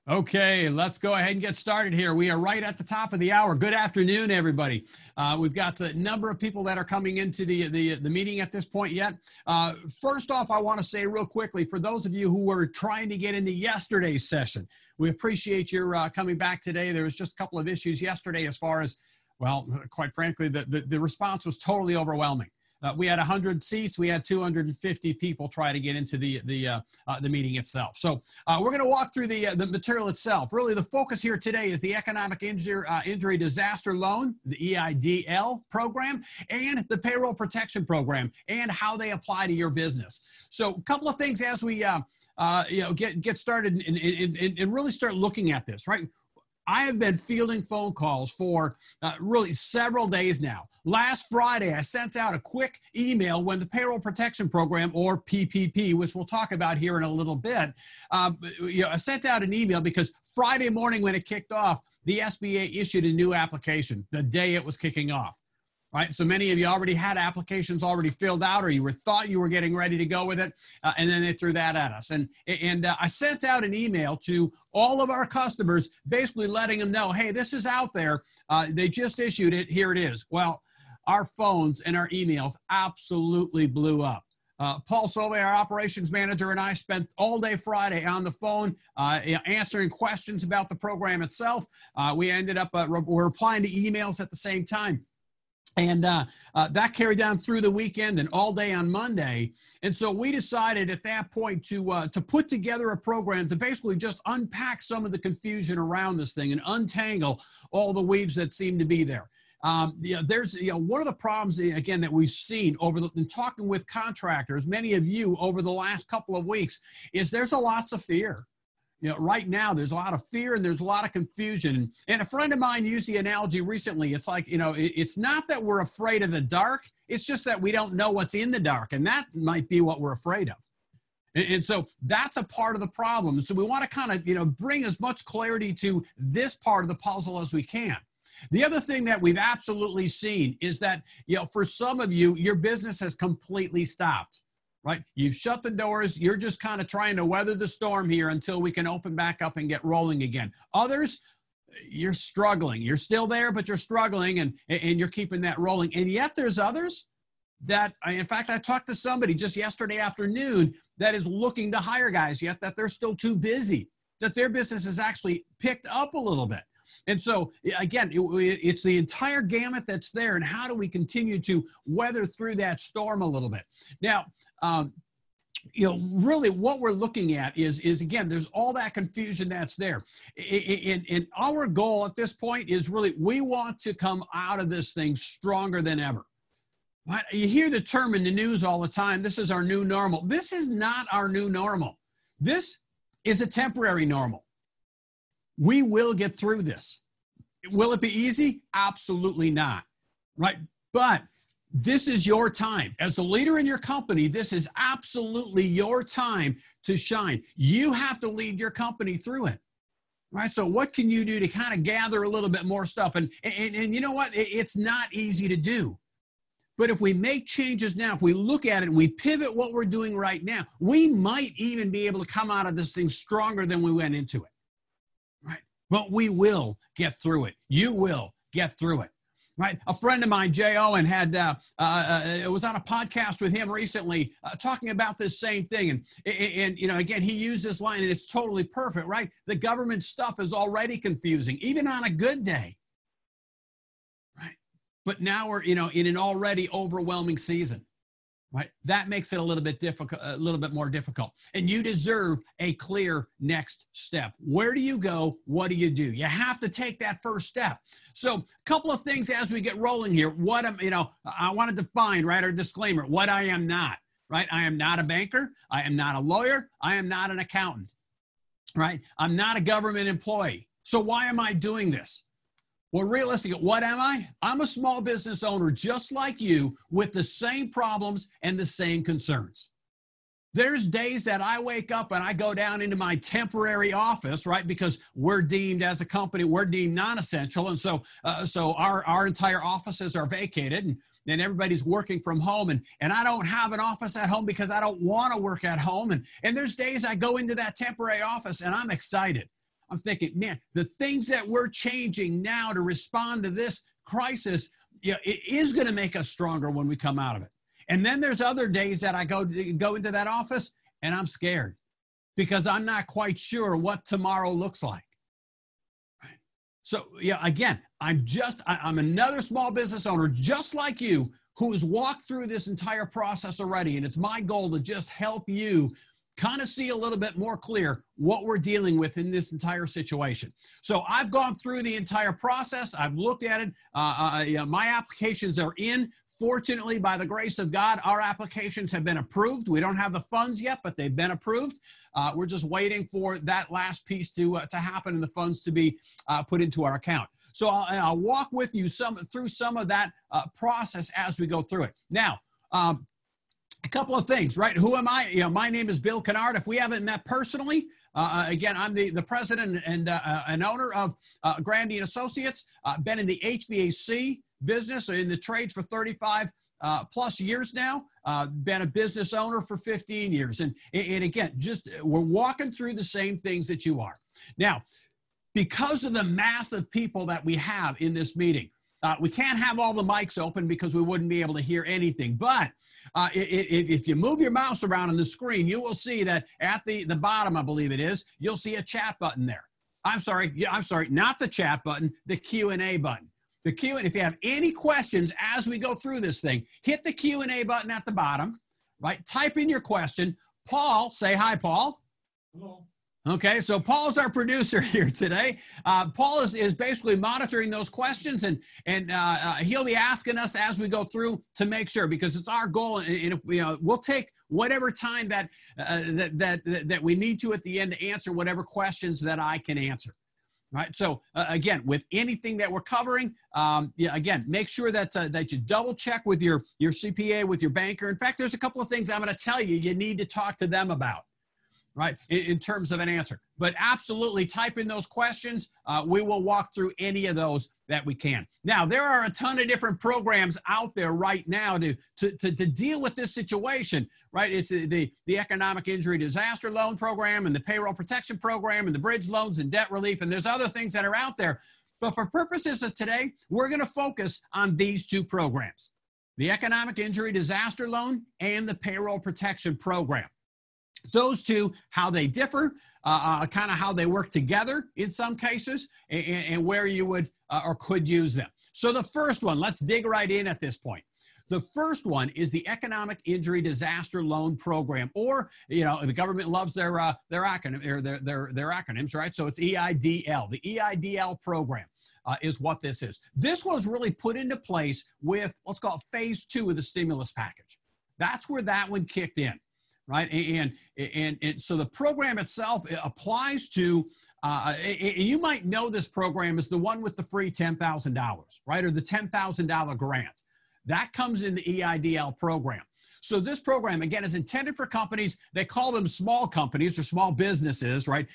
Okay, let's go ahead and get started here. We are right at the top of the hour. Good afternoon, everybody. We've got a number of people that are coming into the meeting at this point yet. First off, I want to say real quickly, for those of you who were trying to get into yesterday's session, we appreciate your coming back today. There was just a couple of issues yesterday as far as, well, quite frankly, the response was totally overwhelming. We had 100 seats. We had 250 people try to get into the meeting itself. So we're going to walk through the material itself. Really, the focus here today is the Economic Injury Disaster Loan, the EIDL program, and the Payroll Protection Program, and how they apply to your business. So a couple of things as we get started and really start looking at this, right? I have been fielding phone calls for really several days now. Last Friday, I sent out a quick email when the Payroll Protection Program, or PPP, which we'll talk about here in a little bit, I sent out an email because Friday morning when it kicked off, the SBA issued a new application the day it was kicking off. Right, so many of you already had applications already filled out, or you thought you were getting ready to go with it, and then they threw that at us. And I sent out an email to all of our customers, basically letting them know, hey, this is out there. They just issued it. Here it is. Well, our phones and our emails absolutely blew up. Paul Sove, our operations manager, and I spent all day Friday on the phone answering questions about the program itself. We ended up we're replying to emails at the same time. And that carried down through the weekend and all day on Monday. And so we decided at that point to put together a program to basically just unpack some of the confusion around this thing and untangle all the weaves that seem to be there. There's one of the problems, again, that we've seen in talking with contractors, many of you over the last couple of weeks, is there's lots of fear. Right now, there's a lot of fear and there's a lot of confusion. And a friend of mine used the analogy recently. It's like, it's not that we're afraid of the dark. It's just that we don't know what's in the dark. And that might be what we're afraid of. And so that's a part of the problem. So we want to kind of, bring as much clarity to this part of the puzzle as we can. The other thing that we've absolutely seen is that, for some of you, your business has completely stopped. Right? You've shut the doors. You're just kind of trying to weather the storm here until we can open back up and get rolling again. Others, you're struggling. You're still there, but you're struggling and you're keeping that rolling. And yet there's others that, in fact, I talked to somebody just yesterday afternoon that is looking to hire guys, yet that they're still too busy, that their business has actually picked up a little bit. And so, again, it's the entire gamut that's there, and how do we continue to weather through that storm a little bit? Now, really what we're looking at is again, there's all that confusion that's there. And our goal at this point is really, we want to come out of this thing stronger than ever. Right? You hear the term in the news all the time, this is our new normal. This is not our new normal. This is a temporary normal. We will get through this. Will it be easy? Absolutely not, right? But this is your time. As the leader in your company, this is absolutely your time to shine. You have to lead your company through it, right? So what can you do to kind of gather a little bit more stuff? And you know what? It's not easy to do. But if we make changes now, if we look at it and we pivot what we're doing right now, we might even be able to come out of this thing stronger than we went into it. But we will get through it. You will get through it, right? A friend of mine, Jay Owen, was on a podcast with him recently talking about this same thing. And again, he used this line, and it's totally perfect, right? The government stuff is already confusing, even on a good day, right? But now we're, in an already overwhelming season. Right? That makes it a little bit more difficult. And you deserve a clear next step. Where do you go? What do? You have to take that first step. So a couple of things as we get rolling here. I want to define, right, our disclaimer, what I am not, right? I am not a banker. I am not a lawyer. I am not an accountant, right? I'm not a government employee. So why am I doing this? Well, realistically, what am I? I'm a small business owner just like you, with the same problems and the same concerns. There's days that I wake up and I go down into my temporary office, right? Because we're deemed, as a company, we're deemed non-essential. And so our entire offices are vacated, and everybody's working from home. And I don't have an office at home because I don't want to work at home. And there's days I go into that temporary office and I'm excited. I'm thinking, man, the things that we're changing now to respond to this crisis, it is going to make us stronger when we come out of it. And then there's other days that I go into that office and I'm scared because I'm not quite sure what tomorrow looks like. Right? So, again, I'm another small business owner just like you who has walked through this entire process already. And it's my goal to just help you kind of see a little bit more clear what we're dealing with in this entire situation. So I've gone through the entire process. I've looked at it. My applications are in. Fortunately, by the grace of God, our applications have been approved. We don't have the funds yet, but they've been approved. We're just waiting for that last piece to happen and the funds to be put into our account. So I'll walk with you through some of that process as we go through it. Now, a couple of things, right? Who am I? My name is Bill Kennard. If we haven't met personally, again, I'm the president and owner of Grandy and Associates. Been in the HVAC business, in the trade for 35 plus years now. Been a business owner for 15 years. And again, we're walking through the same things that you are. Now, because of the mass of people that we have in this meeting, we can't have all the mics open because we wouldn't be able to hear anything. But if you move your mouse around on the screen, you will see that at the bottom, I believe it is, you'll see a chat button there. I'm sorry, not the chat button, the Q&A button. The Q&A, if you have any questions as we go through this thing, hit the Q&A button at the bottom, right? Type in your question. Paul, say hi, Paul. Hello. Okay, so Paul's our producer here today. Paul is basically monitoring those questions, and he'll be asking us as we go through to make sure, because it's our goal, and if, we'll take whatever time that we need to at the end to answer whatever questions that I can answer. Right. So again, with anything that we're covering, again, make sure that you double check with your CPA, with your banker. In fact, there's a couple of things I'm going to tell you need to talk to them about, right, in terms of an answer. But absolutely type in those questions. We will walk through any of those that we can. Now, there are a ton of different programs out there right now to deal with this situation, right? It's the Economic Injury Disaster Loan Program and the Payroll Protection Program and the bridge loans and debt relief, and there's other things that are out there. But for purposes of today, we're going to focus on these two programs, the Economic Injury Disaster Loan and the Payroll Protection Program. Those two, how they differ, kind of how they work together in some cases, and where you would or could use them. So the first one, let's dig right in at this point. The first one is the Economic Injury Disaster Loan Program, or the government loves their acronym or their acronyms, right? So it's EIDL. The EIDL program is what this is. This was really put into place with, let's call it phase 2 of the stimulus package. That's where that one kicked in. Right. And so the program itself applies to, you might know this program is the one with the free $10,000, right? Or the $10,000 grant. That comes in the EIDL program. So this program, again, is intended for companies. They call them small companies or small businesses, right?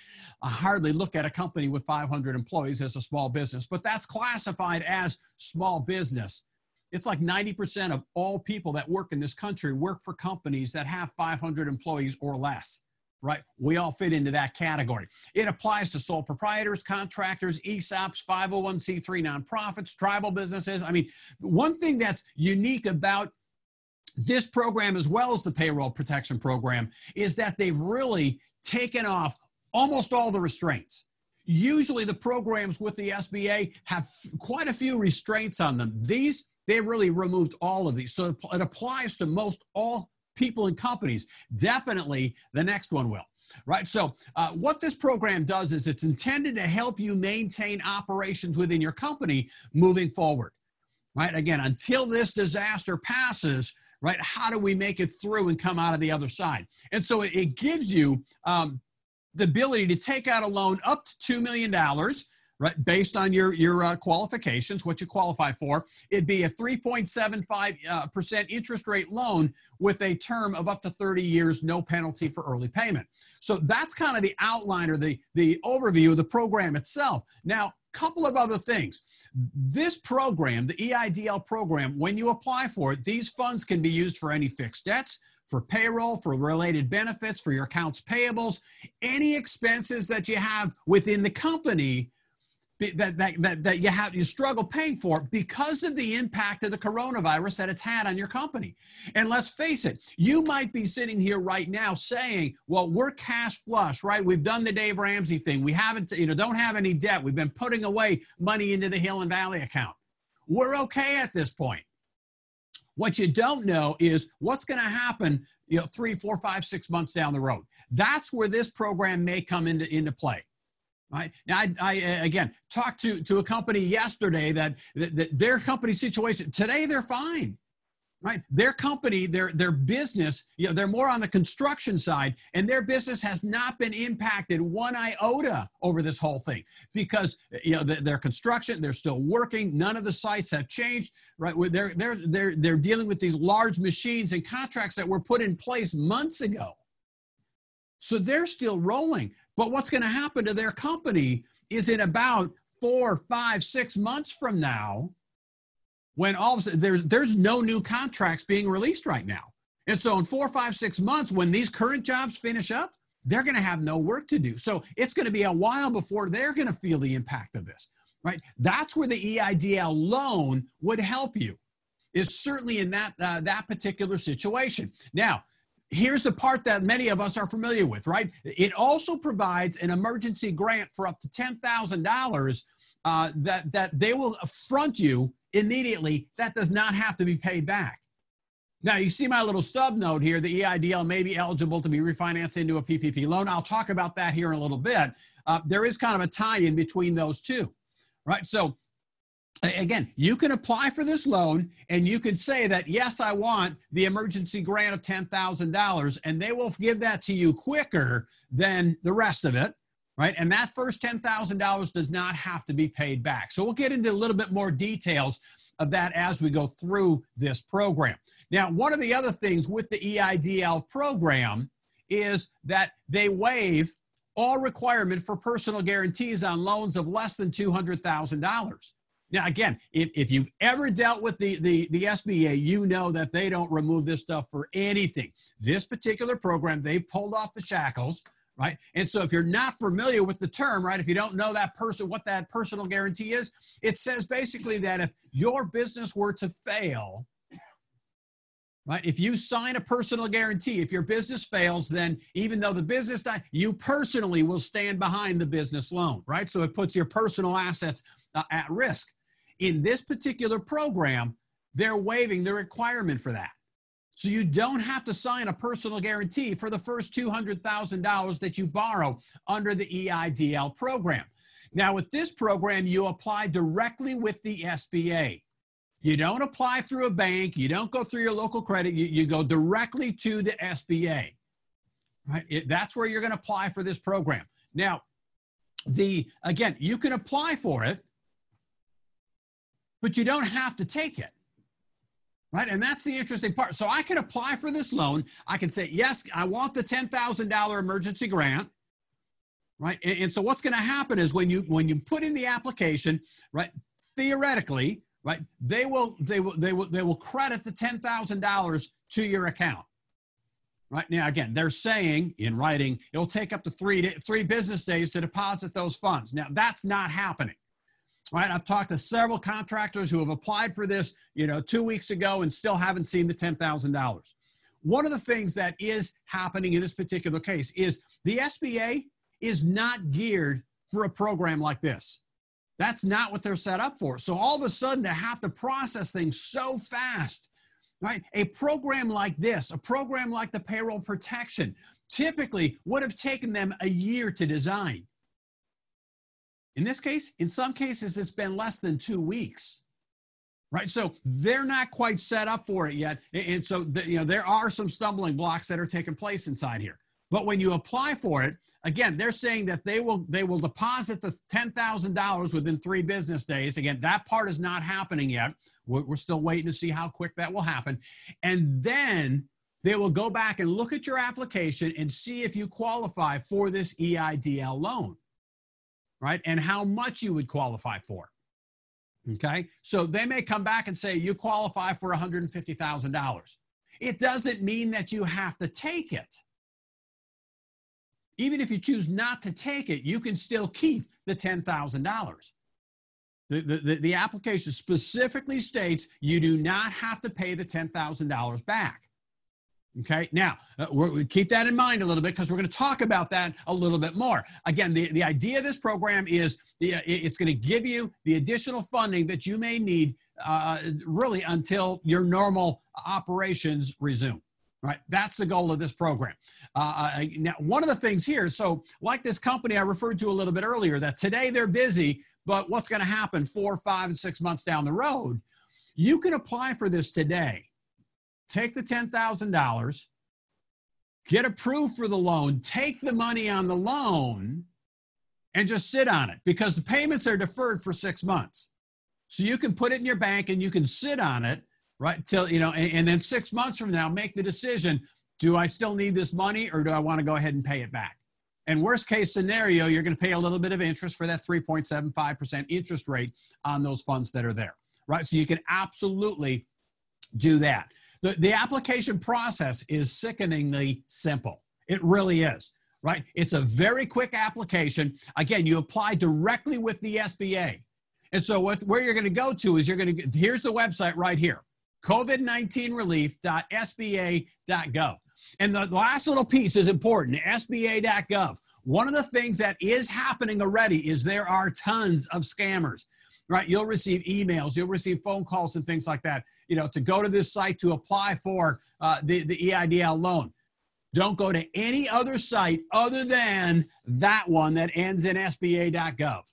I hardly look at a company with 500 employees as a small business, but that's classified as small business. It's like 90% of all people that work in this country work for companies that have 500 employees or less, right? We all fit into that category. It applies to sole proprietors, contractors, ESOPs, 501c3 nonprofits, tribal businesses. I mean, one thing that's unique about this program, as well as the Payroll Protection Program, is that they've really taken off almost all the restraints. Usually the programs with the SBA have quite a few restraints on them. They've really removed all of these. So it applies to most all people and companies. Definitely the next one will, right? So what this program does is it's intended to help you maintain operations within your company moving forward, right? Again, until this disaster passes, right? How do we make it through and come out of the other side? And so it gives you the ability to take out a loan up to $2 million, right, based on your qualifications, what you qualify for. It'd be a 3.75% interest rate loan with a term of up to 30 years, no penalty for early payment. So that's kind of the outline or the overview of the program itself. Now, a couple of other things. This program, the EIDL program, when you apply for it, these funds can be used for any fixed debts, for payroll, for related benefits, for your accounts payables, any expenses that you have within the company that you struggle paying for because of the impact of the coronavirus that it's had on your company. And let's face it, you might be sitting here right now saying, well, we're cash flush, right? We've done the Dave Ramsey thing. We haven't, don't have any debt. We've been putting away money into the Hill and Valley account. We're okay at this point. What you don't know is what's going to happen, 3, 4, 5, 6 months down the road. That's where this program may come into play. Right now, I again talked to a company yesterday that their company situation today they're fine, right? Their company, their business, they're more on the construction side, and their business has not been impacted one iota over this whole thing because their construction, they're still working. None of the sites have changed, right? They're dealing with these large machines and contracts that were put in place months ago, so they're still rolling. But what's going to happen to their company is in about 4, 5, 6 months from now, when all of a sudden there's no new contracts being released right now. And so in 4, 5, 6 months, when these current jobs finish up, they're going to have no work to do. So it's going to be a while before they're going to feel the impact of this, right? That's where the EIDL loan would help you, is certainly in that particular situation. Now, here's the part that many of us are familiar with, right? It also provides an emergency grant for up to $10,000 that they will front you immediately. That does not have to be paid back. Now, you see my little stub note here, the EIDL may be eligible to be refinanced into a PPP loan. I'll talk about that here in a little bit. There is kind of a tie-in between those two, right? So again, you can apply for this loan and you can say that, yes, I want the emergency grant of $10,000, and they will give that to you quicker than the rest of it, right? And that first $10,000 does not have to be paid back. So we'll get into a little bit more details of that as we go through this program. Now, one of the other things with the EIDL program is that they waive all requirement for personal guarantees on loans of less than $200,000. Now, again, if you've ever dealt with the SBA, you know that they don't remove this stuff for anything. This particular program, they pulled off the shackles, right? And so if you're not familiar with the term, right, if you don't know what that personal guarantee is, it says basically that if your business were to fail, right, if you sign a personal guarantee, if your business fails, then even though the business died, you personally will stand behind the business loan, right? So it puts your personal assets at risk. In this particular program, they're waiving the requirement for that. So you don't have to sign a personal guarantee for the first $200,000 that you borrow under the EIDL program. Now, with this program, you apply directly with the SBA. You don't apply through a bank. You don't go through your local credit. You go directly to the SBA, right? That's where you're going to apply for this program. Now, again, you can apply for it, but you don't have to take it, right? And that's the interesting part. So I can apply for this loan. I can say, yes, I want the $10,000 emergency grant, right? And so what's going to happen is when you put in the application, right, theoretically, right, they will credit the $10,000 to your account. Right now, again, they're saying in writing, it'll take up to three business days to deposit those funds. Now, that's not happening. Right, I've talked to several contractors who have applied for this, 2 weeks ago and still haven't seen the $10,000. One of the things that is happening in this particular case is the SBA is not geared for a program like this. That's not what they're set up for. So all of a sudden, to have to process things so fast, right? A program like this, a program like the Payroll Protection, typically would have taken them a year to design. In this case, in some cases, it's been less than 2 weeks, right? So they're not quite set up for it yet. And so, there are some stumbling blocks that are taking place inside here. But when you apply for it, again, they're saying that they will deposit the $10,000 within 3 business days. Again, that part is not happening yet. We're still waiting to see how quick that will happen. And then they will go back and look at your application and see if you qualify for this EIDL loan, right? And how much you would qualify for, okay? So they may come back and say you qualify for $150,000. It doesn't mean that you have to take it. Even if you choose not to take it, you can still keep the $10,000. The application specifically states you do not have to pay the $10,000 back. Okay, now keep that in mind a little bit because we're going to talk about that a little bit more. Again, the idea of this program is it's going to give you the additional funding that you may need really until your normal operations resume. Right, that's the goal of this program. Now, one of the things here, so like this company I referred to a little bit earlier, that today they're busy, but what's going to happen 4, 5, and 6 months down the road? You can apply for this today. Take the $10,000, get approved for the loan, take the money on the loan, and just sit on it because the payments are deferred for 6 months. So you can put it in your bank and you can sit on it, right, till, you know, and then 6 months from now, make the decision, do I still need this money or do I want to go ahead and pay it back? And worst case scenario, you're going to pay a little bit of interest for that 3.75% interest rate on those funds that are there, right? So you can absolutely do that. The application process is sickeningly simple. It really is, right? It's a very quick application. Again, you apply directly with the SBA. And so where you're going to go to is here's the website right here, covid19relief.sba.gov. And the last little piece is important, sba.gov. One of the things that is happening already is there are tons of scammers, right? You'll receive emails, you'll receive phone calls and things like that, you know, to go to this site to apply for the EIDL loan. Don't go to any other site other than that one that ends in sba.gov,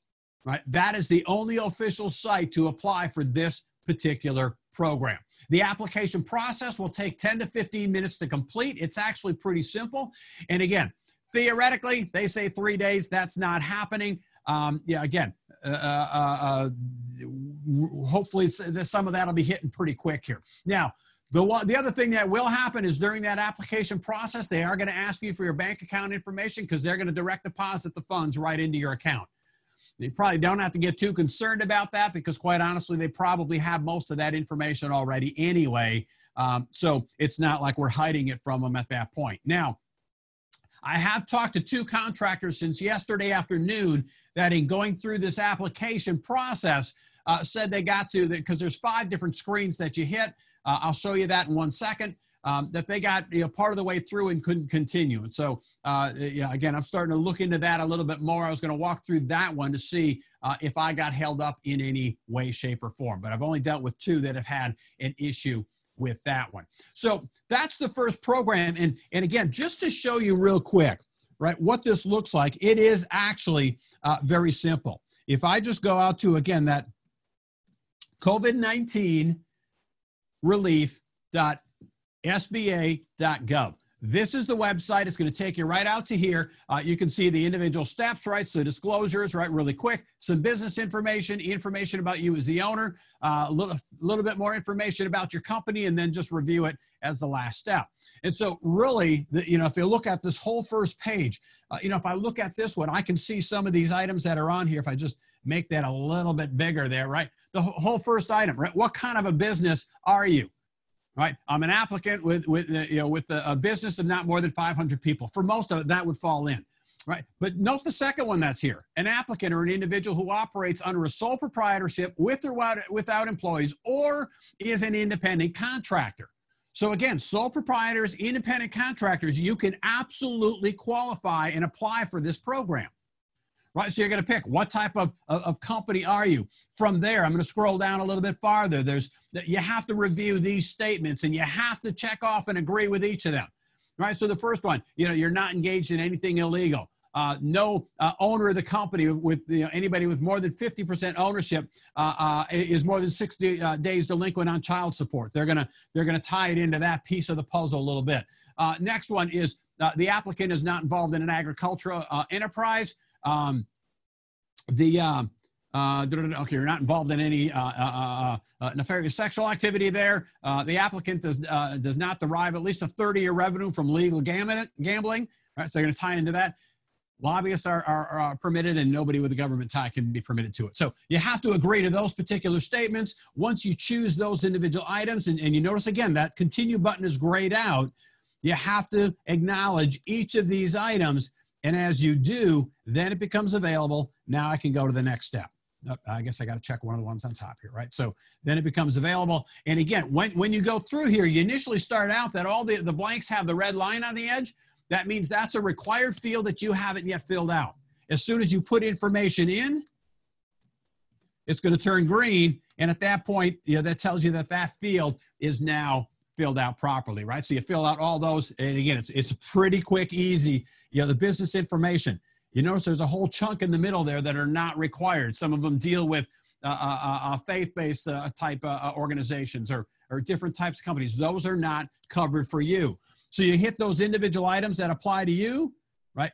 right? That is the only official site to apply for this particular program. The application process will take 10 to 15 minutes to complete. It's actually pretty simple. And again, theoretically, they say 3 days. That's not happening. Yeah, again, hopefully some of that will be hitting pretty quick here. Now, the other thing that will happen is during that application process, they are going to ask you for your bank account information because they're going to direct deposit the funds right into your account. You probably don't have to get too concerned about that because quite honestly, they probably have most of that information already anyway. So it's not like we're hiding it from them at that point. Now, I have talked to 2 contractors since yesterday afternoon that in going through this application process said they got to, because there's 5 different screens that you hit. I'll show you that in 1 second. That they got, you know, part of the way through and couldn't continue. And so, yeah, again, I'm starting to look into that a little bit more. I was going to walk through that one to see if I got held up in any way, shape, or form. But I've only dealt with 2 that have had an issue with that one. So that's the first program. And again, just to show you real quick, right, what this looks like, it is actually very simple. If I just go out to, again, that COVID-19 relief.sba.gov. This is the website. It's going to take you right out to here. You can see the individual steps, right? So disclosures, right? Really quick. Some business information about you as the owner, a little bit more information about your company, and then just review it as the last step. And so really, you know, if you look at this whole first page, you know, if I look at this one, I can see some of these items that are on here. If I just make that a little bit bigger there, right? The whole first item, right? What kind of a business are you? Right, I'm an applicant with a business of not more than 500 people. For most of it, that would fall in, right? But note the second one that's here: an applicant or an individual who operates under a sole proprietorship with or without employees, or is an independent contractor. So again, sole proprietors, independent contractors, you can absolutely qualify and apply for this program. Right, so you're going to pick what type of company are you. From there, I'm going to scroll down a little bit farther. You have to review these statements and you have to check off and agree with each of them. Right, so the first one, you know, you're not engaged in anything illegal. No owner of the company with anybody with more than 50% ownership is more than 60 days delinquent on child support. They're gonna tie it into that piece of the puzzle a little bit. Next one is the applicant is not involved in an agricultural enterprise. Okay, you're not involved in any nefarious sexual activity there. The applicant does not derive at least a 30-year revenue from legal gambling. Right, so they're going to tie into that. Lobbyists are permitted, and nobody with a government tie can be permitted to it. So you have to agree to those particular statements. Once you choose those individual items, and you notice again that continue button is grayed out, you have to acknowledge each of these items. And as you do, then it becomes available. Now I can go to the next step. I guess I got to check one of the ones on top here, right? So then it becomes available. And again, when you go through here, you initially start out that all the blanks have the red line on the edge. That means that's a required field that you haven't yet filled out. As soon as you put information in, it's going to turn green. And at that point, that tells you that that field is now filled out properly, right? So you fill out all those. And again, it's pretty quick, easy. The business information. You notice there's a whole chunk in the middle there that are not required. Some of them deal with faith-based type organizations or different types of companies. Those are not covered for you. So you hit those individual items that apply to you, right?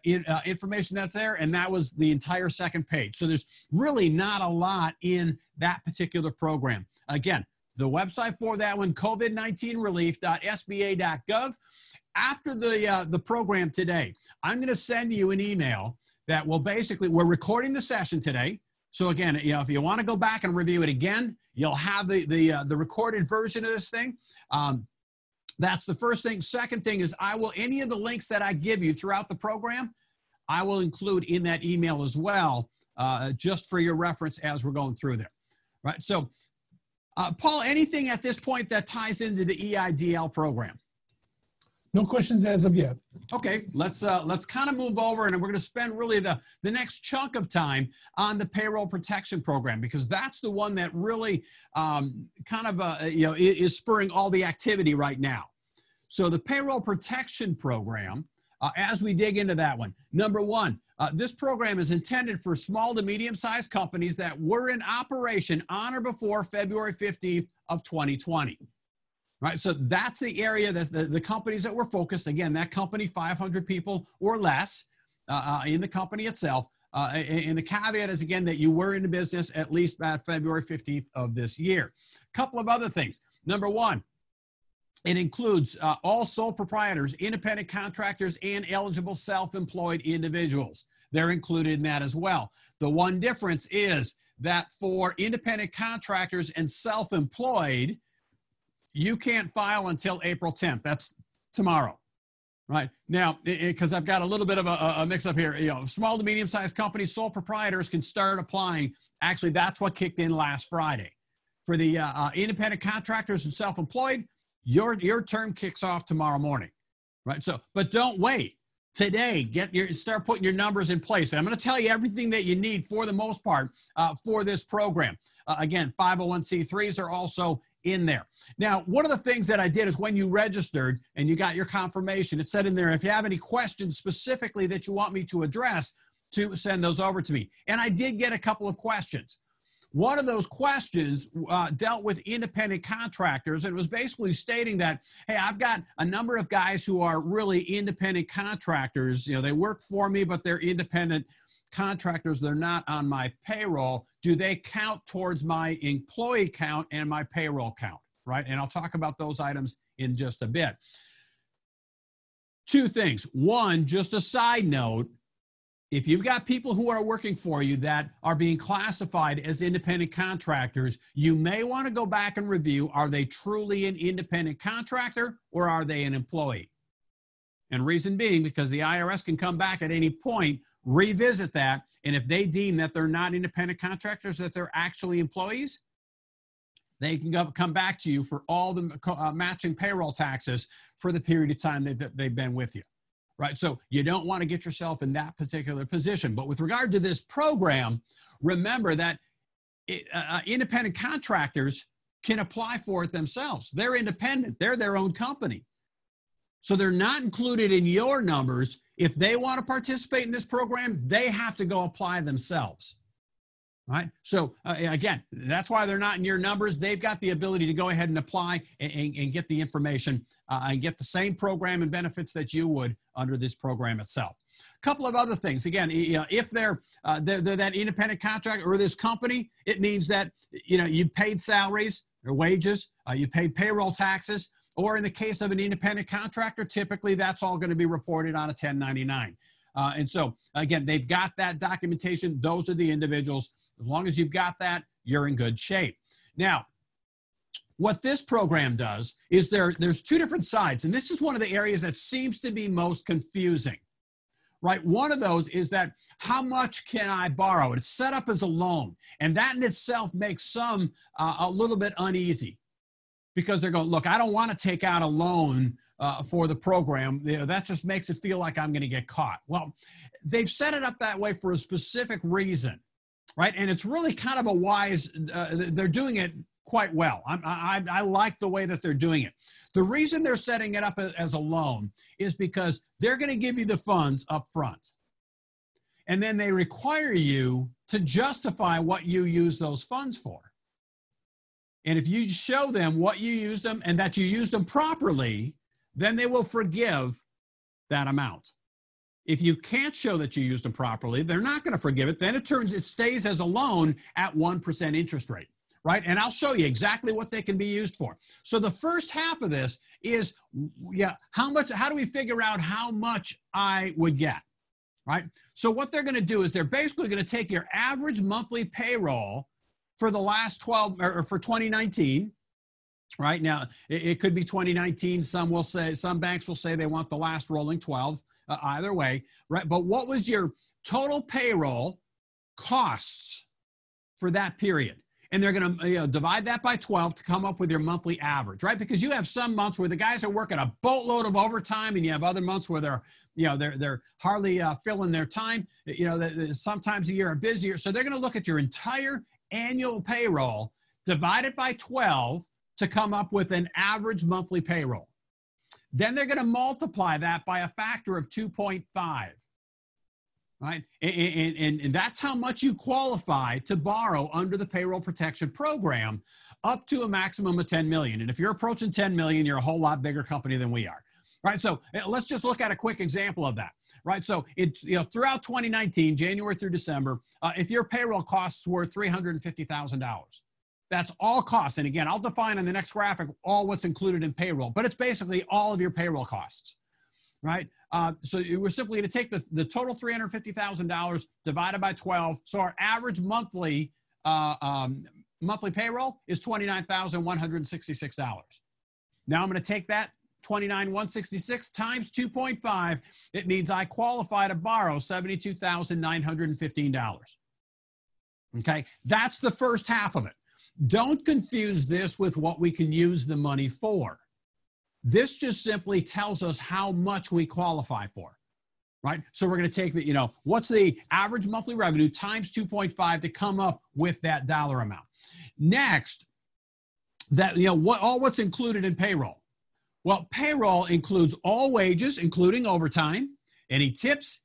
Information that's there, and that was the entire second page. So there's really not a lot in that particular program. Again, the website for that one, covid19relief.sba.gov. After the program today, I'm going to send you an email that will basically, we're recording the session today. So again, if you want to go back and review it again, you'll have the recorded version of this thing. That's the first thing. Second thing is any of the links that I give you throughout the program, I will include in that email as well, just for your reference as we're going through there. Right. So, Paul, anything at this point that ties into the EIDL program? No questions as of yet. Okay, let's kind of move over, and we're going to spend really the next chunk of time on the Payroll Protection Program, because that's the one that really is spurring all the activity right now. So the Payroll Protection Program, as we dig into that one, number one, this program is intended for small to medium-sized companies that were in operation on or before February 15th of 2020. Right, so that's the area that the companies that were focused. Again, that company, 500 people or less in the company itself. And the caveat is, again, that you were in the business at least by February 15th of this year. A couple of other things. Number one, it includes all sole proprietors, independent contractors, and eligible self-employed individuals. They're included in that as well. The one difference is that for independent contractors and self-employed, you can't file until April 10th. That's tomorrow, right? Now, because I've got a little bit of a mix-up here. Small to medium-sized companies, sole proprietors can start applying. Actually, that's what kicked in last Friday. For the independent contractors and self-employed, your term kicks off tomorrow morning, right? So, but don't wait. Today, start putting your numbers in place. And I'm going to tell you everything that you need for the most part for this program. Again, 501c3s are also in there. Now, one of the things that I did is when you registered and you got your confirmation, it said in there, if you have any questions specifically that you want me to address, to send those over to me. And I did get a couple of questions. One of those questions dealt with independent contractors, and it was basically stating that, hey, I've got a number of guys who are really independent contractors. They work for me, but they're independent contractors. They're not on my payroll. Do they count towards my employee count and my payroll count, right? And I'll talk about those items in just a bit. Two things. One, just a side note, if you've got people who are working for you that are being classified as independent contractors, you may want to go back and review, are they truly an independent contractor or are they an employee? And reason being, because the IRS can come back at any point, revisit that, and if they deem that they're not independent contractors, that they're actually employees, they can come back to you for all the matching payroll taxes for the period of time that they've been with you, right? So you don't want to get yourself in that particular position. But with regard to this program, remember that independent contractors can apply for it themselves. They're independent. They're their own company. So they're not included in your numbers. If they want to participate in this program, they have to go apply themselves, right? So again, that's why they're not in your numbers. They've got the ability to go ahead and apply and get the information and get the same program and benefits that you would under this program itself. A couple of other things. Again, if they're that independent contractor or this company, it means that you paid salaries or wages, you paid payroll taxes. Or in the case of an independent contractor, typically that's all going to be reported on a 1099. And so, again, they've got that documentation. Those are the individuals. As long as you've got that, you're in good shape. Now, what this program does is there's two different sides, and this is one of the areas that seems to be most confusing, right? One of those is that how much can I borrow? It's set up as a loan, and that in itself makes some a little bit uneasy because they're going, look, I don't want to take out a loan for the program. That just makes it feel like I'm going to get caught. Well, they've set it up that way for a specific reason, right? And it's really kind of a wise, they're doing it quite well. I like the way that they're doing it. The reason they're setting it up as a loan is because they're going to give you the funds up front. And then they require you to justify what you use those funds for. And if you show them what you used them and that you used them properly, then they will forgive that amount. If you can't show that you used them properly, they're not going to forgive it. Then it stays as a loan at 1% interest rate. Right? And I'll show you exactly what they can be used for. So the first half of this is, how do we figure out how much I would get, right? So what they're going to do is they're basically going to take your average monthly payroll for the last 12, or for 2019, right? Now, it could be 2019. Some banks will say they want the last rolling 12, either way, right? But what was your total payroll costs for that period? And they're going to divide that by 12 to come up with your monthly average, right? Because you have some months where the guys are working a boatload of overtime, and you have other months where they're hardly filling their time. Sometimes a year are busier. So they're going to look at your entire annual payroll, divide it by 12 to come up with an average monthly payroll. Then they're going to multiply that by a factor of 2.5. Right? And that's how much you qualify to borrow under the Payroll Protection Program, up to a maximum of 10 million. And if you're approaching 10 million, you're a whole lot bigger company than we are. Right? So let's just look at a quick example of that. Right? So it's, throughout 2019, January through December, if your payroll costs were $350,000, that's all costs. And again, I'll define on the next graphic all what's included in payroll, but it's basically all of your payroll costs. Right? So we're simply going to take the total $350,000 divided by 12. So our average monthly payroll is $29,166. Now I'm going to take that $29,166 times 2.5. It means I qualify to borrow $72,915. Okay, that's the first half of it. Don't confuse this with what we can use the money for. This just simply tells us how much we qualify for, right? So we're going to take what's the average monthly revenue times 2.5 to come up with that dollar amount. Next, what's included in payroll? Well, payroll includes all wages, including overtime, any tips,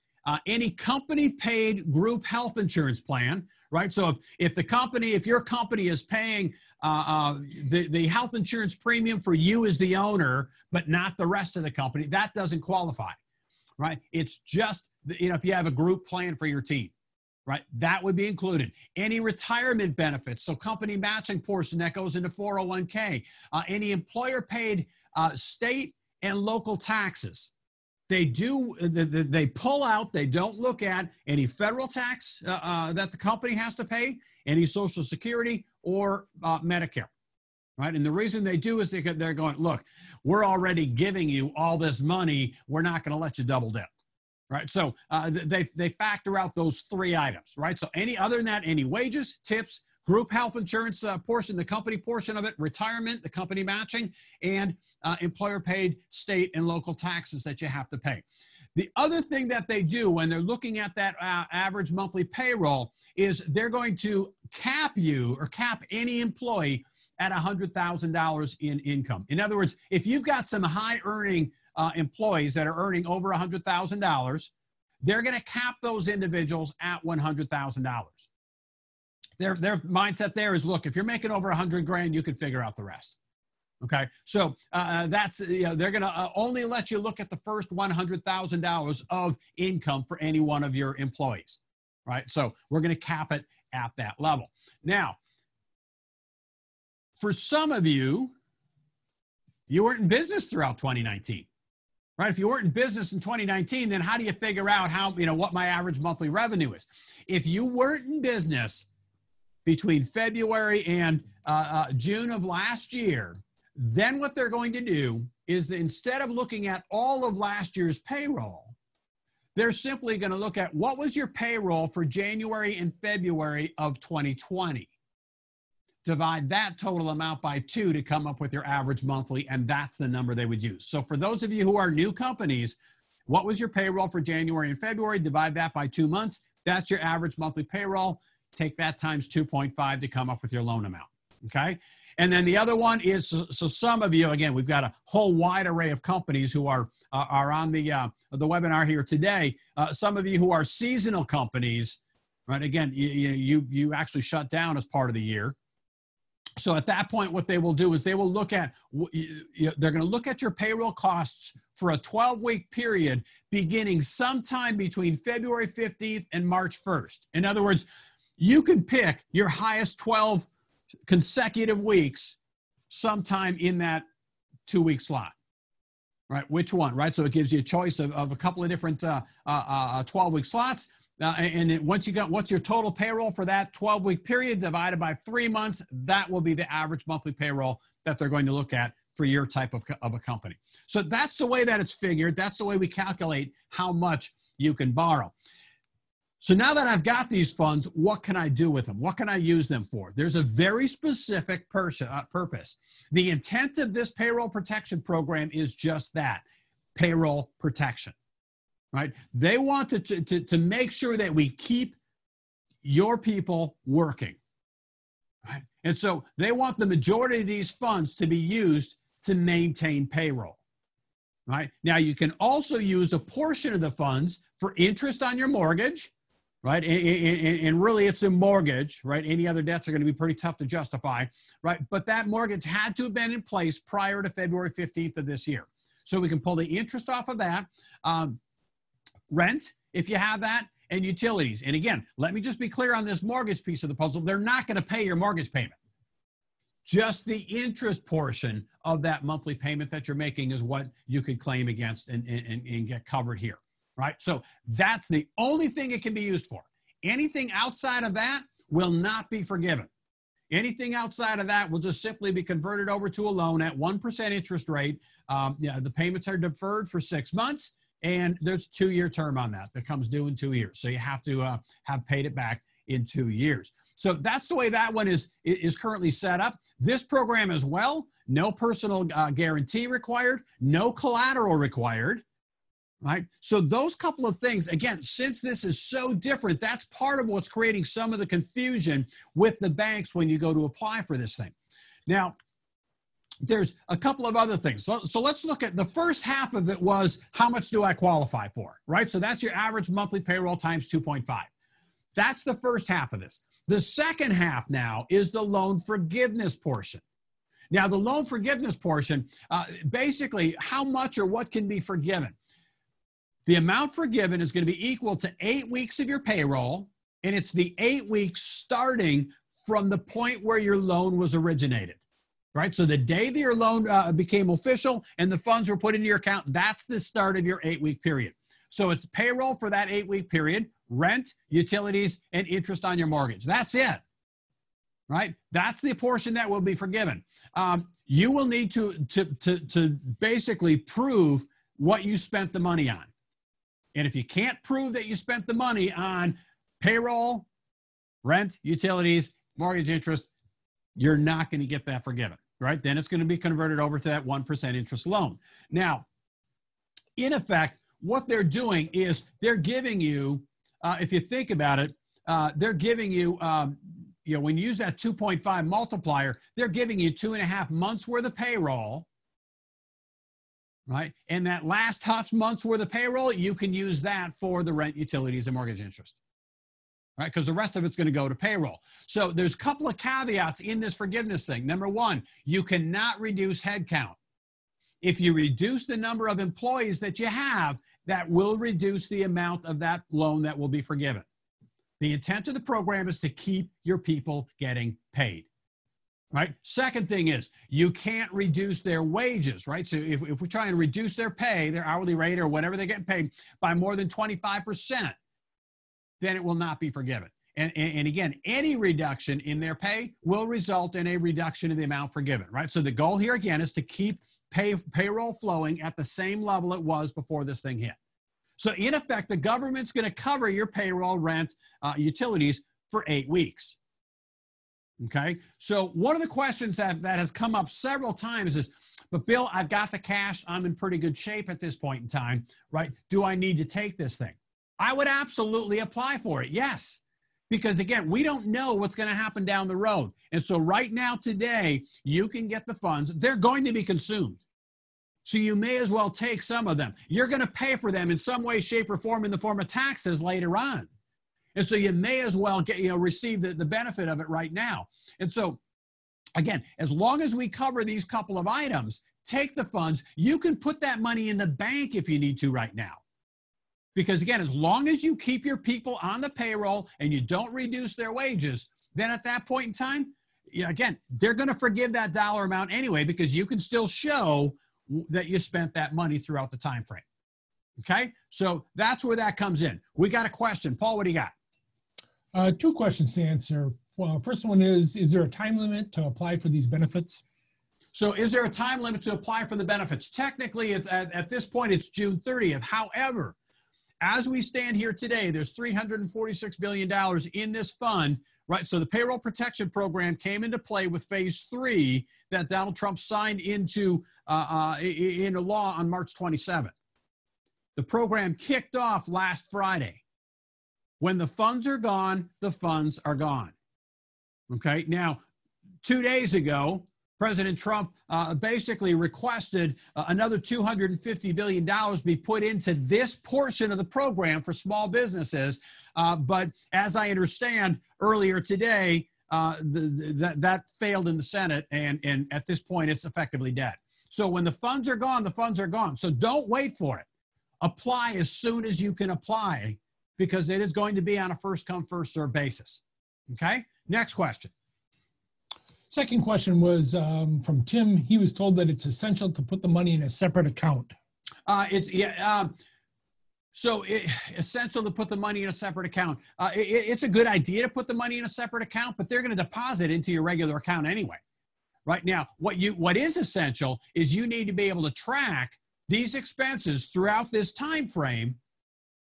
any company paid group health insurance plan, right? So if your company is paying the health insurance premium for you as the owner, but not the rest of the company, that doesn't qualify, right? It's just, if you have a group plan for your team, right? That would be included. Any retirement benefits, so company matching portion that goes into 401k, any employer paid state and local taxes. They pull out, they don't look at any federal tax that the company has to pay, any Social Security or Medicare, right? And the reason they do is they're going, look, we're already giving you all this money. We're not going to let you double dip, right? So they factor out those three items, right? So other than that, any wages, tips, group health insurance portion, the company portion of it, retirement, the company matching, and employer paid state and local taxes that you have to pay. The other thing that they do when they're looking at that average monthly payroll is they're going to cap any employee at $100,000 in income. In other words, if you've got some high earning employees that are earning over $100,000, they're going to cap those individuals at $100,000. Their mindset there is, look, if you're making over 100 grand, you can figure out the rest. Okay, so they're going to only let you look at the first $100,000 of income for any one of your employees, right? So we're going to cap it at that level. Now, for some of you, you weren't in business throughout 2019. right? If you weren't in business in 2019, then how do you figure out how, what my average monthly revenue is? If you weren't in business between February and June of last year, then what they're going to do is that instead of looking at all of last year's payroll, they're simply going to look at what was your payroll for January and February of 2020. Divide that total amount by 2 to come up with your average monthly, and that's the number they would use. So for those of you who are new companies, what was your payroll for January and February? Divide that by 2 months. That's your average monthly payroll. Take that times 2.5 to come up with your loan amount, okay? And then the other one is, so some of you, again, we've got a whole wide array of companies who are on the webinar here today. Some of you who are seasonal companies, right? Again, you actually shut down as part of the year. So at that point, what they will do is they will look at, they're going to look at your payroll costs for a 12-week period beginning sometime between February 15th and March 1st. In other words, you can pick your highest 12 consecutive weeks sometime in that 2-week slot, right? Which one, right? So it gives you a choice of a couple of different 12-week slots. What's your total payroll for that 12-week period divided by 3 months, that will be the average monthly payroll that they're going to look at for your type of a company. So that's the way that it's figured. That's the way we calculate how much you can borrow. So now that I've got these funds, what can I do with them? What can I use them for? There's a very specific purpose. The intent of this payroll protection program is just that, payroll protection. Right? They want to make sure that we keep your people working. Right? And so they want the majority of these funds to be used to maintain payroll. Right? Now, you can also use a portion of the funds for interest on your mortgage, right? And really it's a mortgage, right? Any other debts are going to be pretty tough to justify, right? But that mortgage had to have been in place prior to February 15th of this year. So we can pull the interest off of that. Rent, if you have that, and utilities. And again, let me just be clear on this mortgage piece of the puzzle. They're not going to pay your mortgage payment. Just the interest portion of that monthly payment that you're making is what you could claim against and get covered here, right? So that's the only thing it can be used for. Anything outside of that will not be forgiven. Anything outside of that will just simply be converted over to a loan at 1% interest rate. The payments are deferred for 6 months. And there's a 2-year term on that comes due in 2 years. So you have to have paid it back in 2 years. So that's the way that one is currently set up. This program as well, no personal guarantee required, no collateral required, right? So those couple of things, again, since this is so different, that's part of what's creating some of the confusion with the banks when you go to apply for this thing. Now, there's a couple of other things. So let's look at the first half of it was how much do I qualify for, right? So that's your average monthly payroll times 2.5. That's the first half of this. The second half now is the loan forgiveness portion. Now, the loan forgiveness portion, basically how much or what can be forgiven. The amount forgiven is going to be equal to 8 weeks of your payroll, and it's the 8 weeks starting from the point where your loan was originated. Right? So the day that your loan became official and the funds were put into your account, that's the start of your 8-week period. So it's payroll for that 8-week period, rent, utilities, and interest on your mortgage. That's it. Right? That's the portion that will be forgiven. You will need to basically prove what you spent the money on. And if you can't prove that you spent the money on payroll, rent, utilities, mortgage interest, you're not going to get that forgiven. Right? Then it's going to be converted over to that 1% interest loan. Now, in effect, what they're doing is they're giving you, if you think about it, they're giving you, when you use that 2.5 multiplier, they're giving you 2.5 months worth of payroll, right? And that last half month's worth of payroll, you can use that for the rent, utilities, and mortgage interest. Right? Because the rest of it's going to go to payroll. So there's a couple of caveats in this forgiveness thing. Number one, you cannot reduce headcount. If you reduce the number of employees that you have, that will reduce the amount of that loan that will be forgiven. The intent of the program is to keep your people getting paid. right? Second thing is you can't reduce their wages, right? So if we try and reduce their pay, their hourly rate or whatever they get paid by more than 25%, then it will not be forgiven. And again, any reduction in their pay will result in a reduction in the amount forgiven, right? So the goal here again is to keep payroll flowing at the same level it was before this thing hit. So in effect, the government's going to cover your payroll, rent, utilities for 8 weeks. Okay, so one of the questions that has come up several times is, but Bill, I've got the cash. I'm in pretty good shape at this point in time, right? Do I need to take this thing? I would absolutely apply for it, yes. Because again, we don't know what's going to happen down the road. And so right now, today, you can get the funds. They're going to be consumed. So you may as well take some of them. You're going to pay for them in some way, shape, or form in the form of taxes later on. And so you may as well get, receive the benefit of it right now. And so again, as long as we cover these couple of items, take the funds. You can put that money in the bank if you need to right now. Because again, as long as you keep your people on the payroll and you don't reduce their wages, then at that point in time, again, they're going to forgive that dollar amount anyway, because you can still show that you spent that money throughout the time frame. Okay, so that's where that comes in. We got a question. Paul, what do you got? 2 questions to answer. Well, first one is there a time limit to apply for these benefits? So is there a time limit to apply for the benefits? Technically, it's at this point, it's June 30th. However, as we stand here today, there's $346 billion in this fund, right? So the Payroll Protection Program came into play with phase 3 that Donald Trump signed into law on March 27th. The program kicked off last Friday. When the funds are gone, the funds are gone. Okay, now, 2 days ago, President Trump basically requested another $250 billion be put into this portion of the program for small businesses. But as I understand, earlier today, that failed in the Senate, and at this point, it's effectively dead. So when the funds are gone, the funds are gone. So don't wait for it. Apply as soon as you can apply, because it is going to be on a first-come, first-served basis. Okay? Next question. Second question was from Tim. He was told that it's essential to put the money in a separate account. Essential to put the money in a separate account. It's a good idea to put the money in a separate account, but they're going to deposit into your regular account anyway. Right now, what is essential is you need to be able to track these expenses throughout this time frame,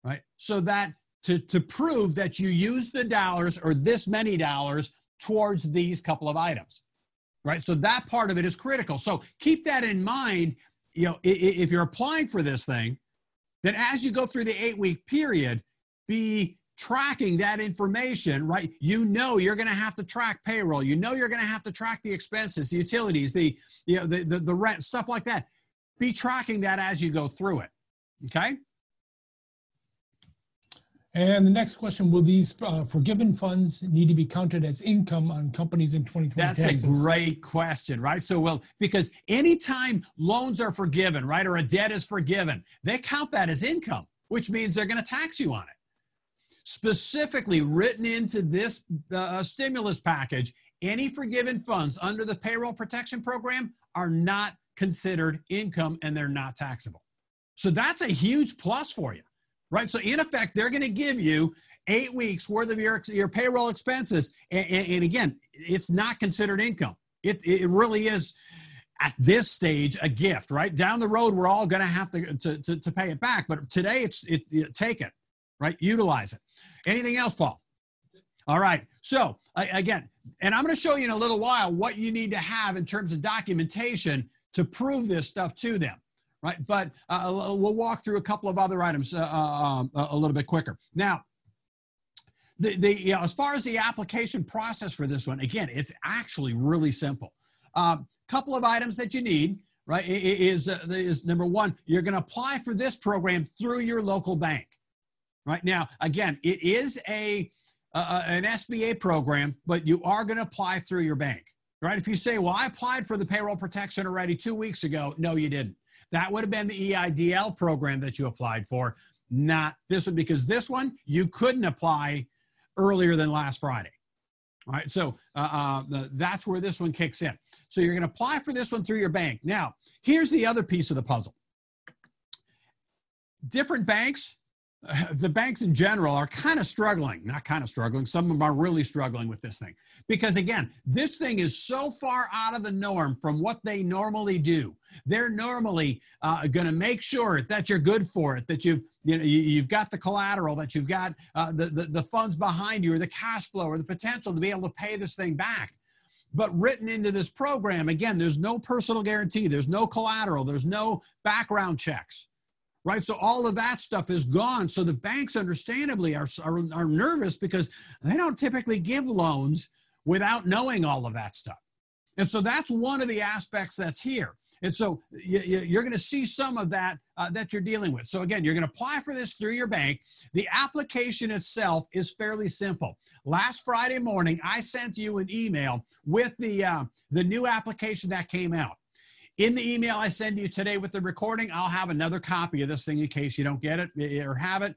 right? So that to prove that you use the dollars or this many dollars towards these couple of items, right? So that part of it is critical. So keep that in mind. If you're applying for this thing, then as you go through the 8-week period, be tracking that information, right? You're going to have to track payroll. You're going to have to track the expenses, the utilities, the rent, stuff like that. Be tracking that as you go through it. Okay. And the next question, will these forgiven funds need to be counted as income on companies in 2020 That's taxes? a great question, right? So, because anytime loans are forgiven, right, or a debt is forgiven, they count that as income, which means they're going to tax you on it. Specifically written into this stimulus package, any forgiven funds under the Payroll Protection Program are not considered income, and they're not taxable. So that's a huge plus for you. Right, so in effect, they're going to give you 8 weeks worth of your payroll expenses, and again, it's not considered income. It really is at this stage a gift. Right, down the road, we're all going to have to pay it back, but today take it, right, utilize it. Anything else, Paul? All right. So again, and I'm going to show you in a little while what you need to have in terms of documentation to prove this stuff to them. Right, but we'll walk through a couple of other items a little bit quicker. Now, as far as the application process for this one, again, it's actually really simple. Couple of items that you need, right, is number one, you're going to apply for this program through your local bank. Right now, again, it is an SBA program, but you are going to apply through your bank. Right? If you say, well, I applied for the payroll protection already 2 weeks ago, no, you didn't. That would have been the EIDL program that you applied for, not this one, because this one you couldn't apply earlier than last Friday. All right, so that's where this one kicks in. So you're going to apply for this one through your bank. Now, here's the other piece of the puzzle. Different banks, the banks in general are kind of struggling, not kind of struggling, some of them are really struggling with this thing. Because again, this thing is so far out of the norm from what they normally do. They're normally going to make sure that you're good for it, that you've got the collateral, that you've got the funds behind you, or the cash flow, or the potential to be able to pay this thing back. But written into this program, again, there's no personal guarantee, there's no collateral, there's no background checks. Right, so all of that stuff is gone. So the banks, understandably, are nervous because they don't typically give loans without knowing all of that stuff. And so that's one of the aspects that's here. And so you're going to see some of that that you're dealing with. So again, you're going to apply for this through your bank. The application itself is fairly simple. Last Friday morning, I sent you an email with the new application that came out. In the email I send you today with the recording, I'll have another copy of this thing in case you don't get it or have it.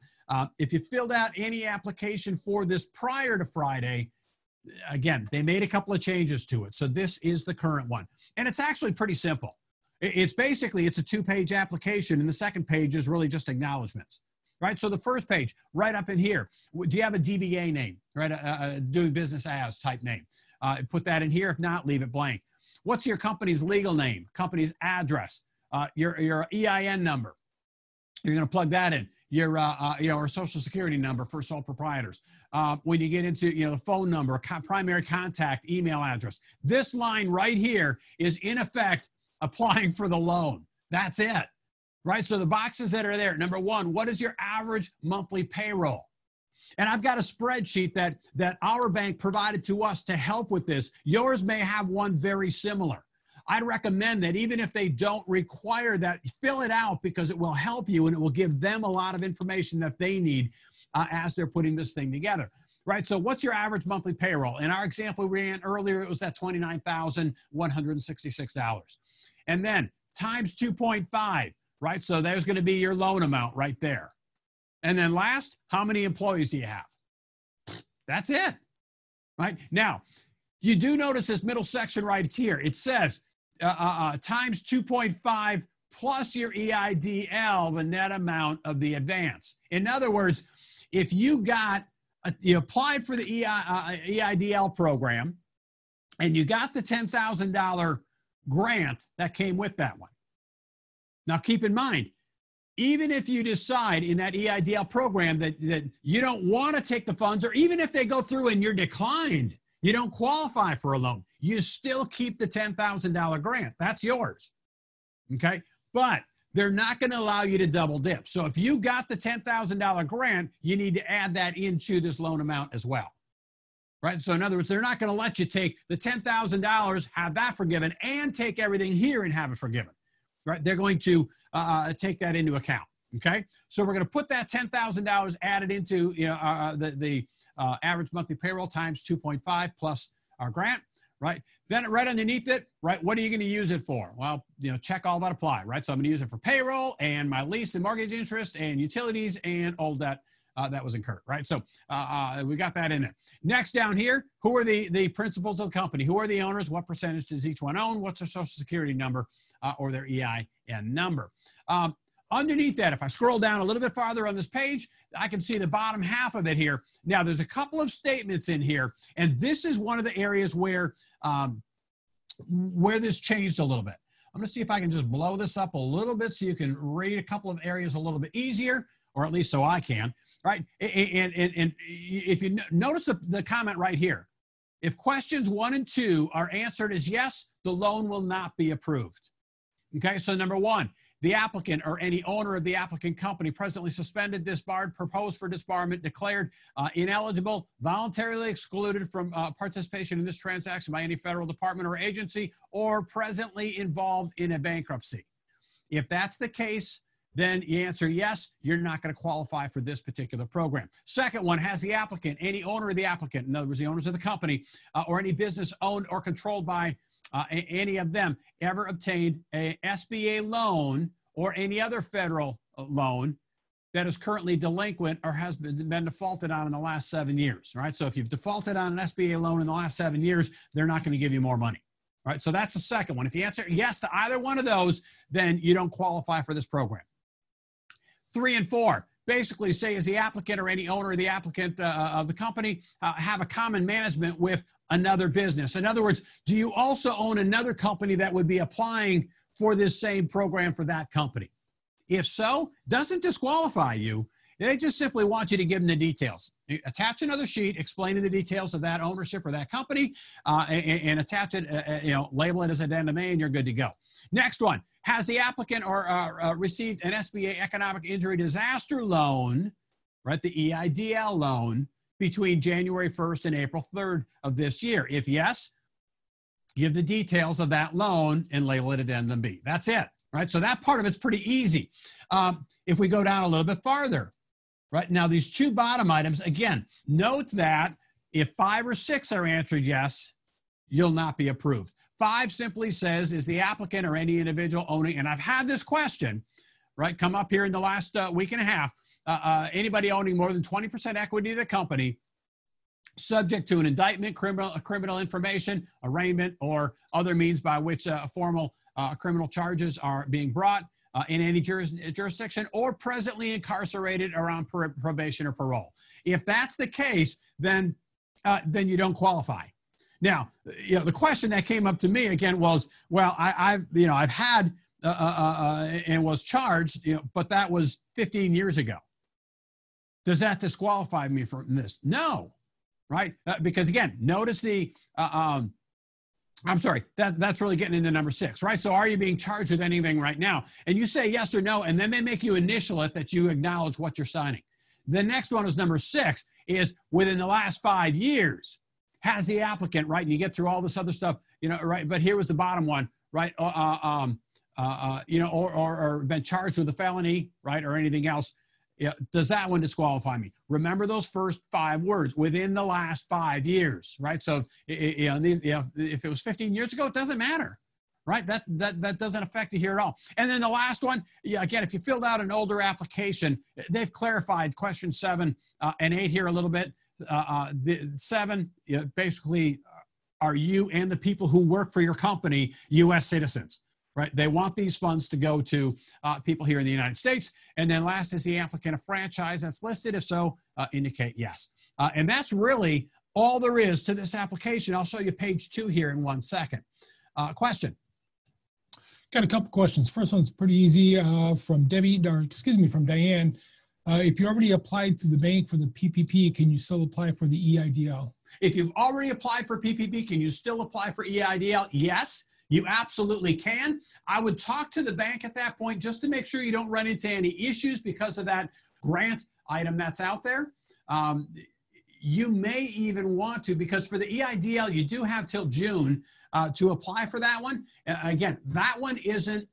If you filled out any application for this prior to Friday, again, they made a couple of changes to it. So this is the current one. And it's actually pretty simple. It's basically, it's a 2-page application, and the second page is really just acknowledgments. Right, so the first page, right up in here, do you have a DBA name, right? A doing business as type name. Put that in here. If not, leave it blank. What's your company's legal name, company's address, your EIN number? You're going to plug that in. Your social security number for sole proprietors. When you get into the phone number, primary contact, email address. This line right here is in effect applying for the loan. That's it. Right? So the boxes that are there. Number one, what is your average monthly payroll? And I've got a spreadsheet that our bank provided to us to help with this. Yours may have one very similar. I'd recommend that even if they don't require that, fill it out because it will help you and it will give them a lot of information that they need as they're putting this thing together. Right? So what's your average monthly payroll? In our example we ran earlier, it was at $29,166. And then times 2.5, right? So there's going to be your loan amount right there. And then last, how many employees do you have? That's it, right? Now, you do notice this middle section right here. It says times 2.5 plus your EIDL, the net amount of the advance. In other words, if you applied for the EIDL program and you got the $10,000 grant that came with that one. Now, keep in mind, even if you decide in that EIDL program that you don't want to take the funds, or even if they go through and you're declined, you don't qualify for a loan, you still keep the $10,000 grant. That's yours, okay? But they're not going to allow you to double dip. So if you got the $10,000 grant, you need to add that into this loan amount as well, right? So in other words, they're not going to let you take the $10,000, have that forgiven, and take everything here and have it forgiven. Right, they're going to take that into account. Okay, so we're going to put that $10,000 added into the average monthly payroll times 2.5 plus our grant. Right, then right underneath it, right, what are you going to use it for? Well, check all that apply. Right, so I'm going to use it for payroll and my lease and mortgage interest and utilities and all debt that was incurred. Right, so we got that in there. Next down here, who are the principals of the company? Who are the owners? What percentage does each one own? What's their social security number or their EIN number? Underneath that, if I scroll down a little bit farther on this page, I can see the bottom half of it here. Now, there's a couple of statements in here, and this is one of the areas where this changed a little bit. I'm going to see if I can just blow this up a little bit so you can read a couple of areas a little bit easier, or at least so I can, right? And if you notice the comment right here, if questions 1 and 2 are answered as yes, the loan will not be approved. Okay, so number 1, the applicant or any owner of the applicant company presently suspended, disbarred, proposed for disbarment, declared ineligible, voluntarily excluded from participation in this transaction by any federal department or agency, or presently involved in a bankruptcy. If that's the case, then you answer yes, you're not going to qualify for this particular program. Second one, has the applicant, any owner of the applicant, in other words, the owners of the company, or any business owned or controlled by any of them, ever obtained a SBA loan or any other federal loan that is currently delinquent or has been defaulted on in the last 7 years, right? So if you've defaulted on an SBA loan in the last 7 years, they're not going to give you more money, right? So that's the second one. If you answer yes to either one of those, then you don't qualify for this program. 3 and 4. Basically say, is the applicant or any owner of the applicant of the company have a common management with another business? In other words, do you also own another company that would be applying for this same program for that company? If so, doesn't disqualify you. They just simply want you to give them the details. Attach another sheet explaining the details of that ownership or that company, and attach it, label it as addendum A, and you're good to go. Next one, has the applicant or received an SBA economic injury disaster loan, right, the EIDL loan, between January 1st and April 3rd of this year? If yes, give the details of that loan and label it addendum B. That's it. Right, so that part of it's pretty easy. If we go down a little bit farther, right, now these 2 bottom items, again, note that if 5 or 6 are answered yes, you'll not be approved. 5 simply says, is the applicant or any individual owning, and I've had this question, right, come up here in the last week and a half, anybody owning more than 20% equity of the company, subject to an indictment, criminal information, arraignment, or other means by which formal criminal charges are being brought in any jurisdiction, or presently incarcerated or on probation or parole. If that's the case, then you don't qualify. Now, the question that came up to me again was, well, I've had and was charged, but that was 15 years ago. Does that disqualify me from this? No, right? Because again, notice the I'm sorry, that's really getting into number 6, right? So are you being charged with anything right now? And you say yes or no, and then they make you initial it that you acknowledge what you're signing. The next one is number 6, is within the last 5 years, has the applicant, right? And you get through all this other stuff, right? But here was the bottom one, right? Or been charged with a felony, right? Or anything else. Does that one disqualify me? Remember those first 5 words, within the last 5 years, right? So, if it was 15 years ago, it doesn't matter, right? That doesn't affect you here at all. And then the last one, again, if you filled out an older application, they've clarified question 7 and 8 here a little bit. The 7, basically, are you and the people who work for your company U.S. citizens? Right? They want these funds to go to people here in the United States. And then last, is the applicant a franchise that's listed? If so, indicate yes. And that's really all there is to this application. I'll show you page 2 here in 1 second. Question? Got a couple questions. First one's pretty easy from from Diane. If you already applied through the bank for the PPP, can you still apply for the EIDL? If you've already applied for PPP, can you still apply for EIDL? Yes. You absolutely can. I would talk to the bank at that point just to make sure you don't run into any issues because of that grant item that's out there. You may even want to, because for the EIDL, you do have till June to apply for that one. Again, that one isn't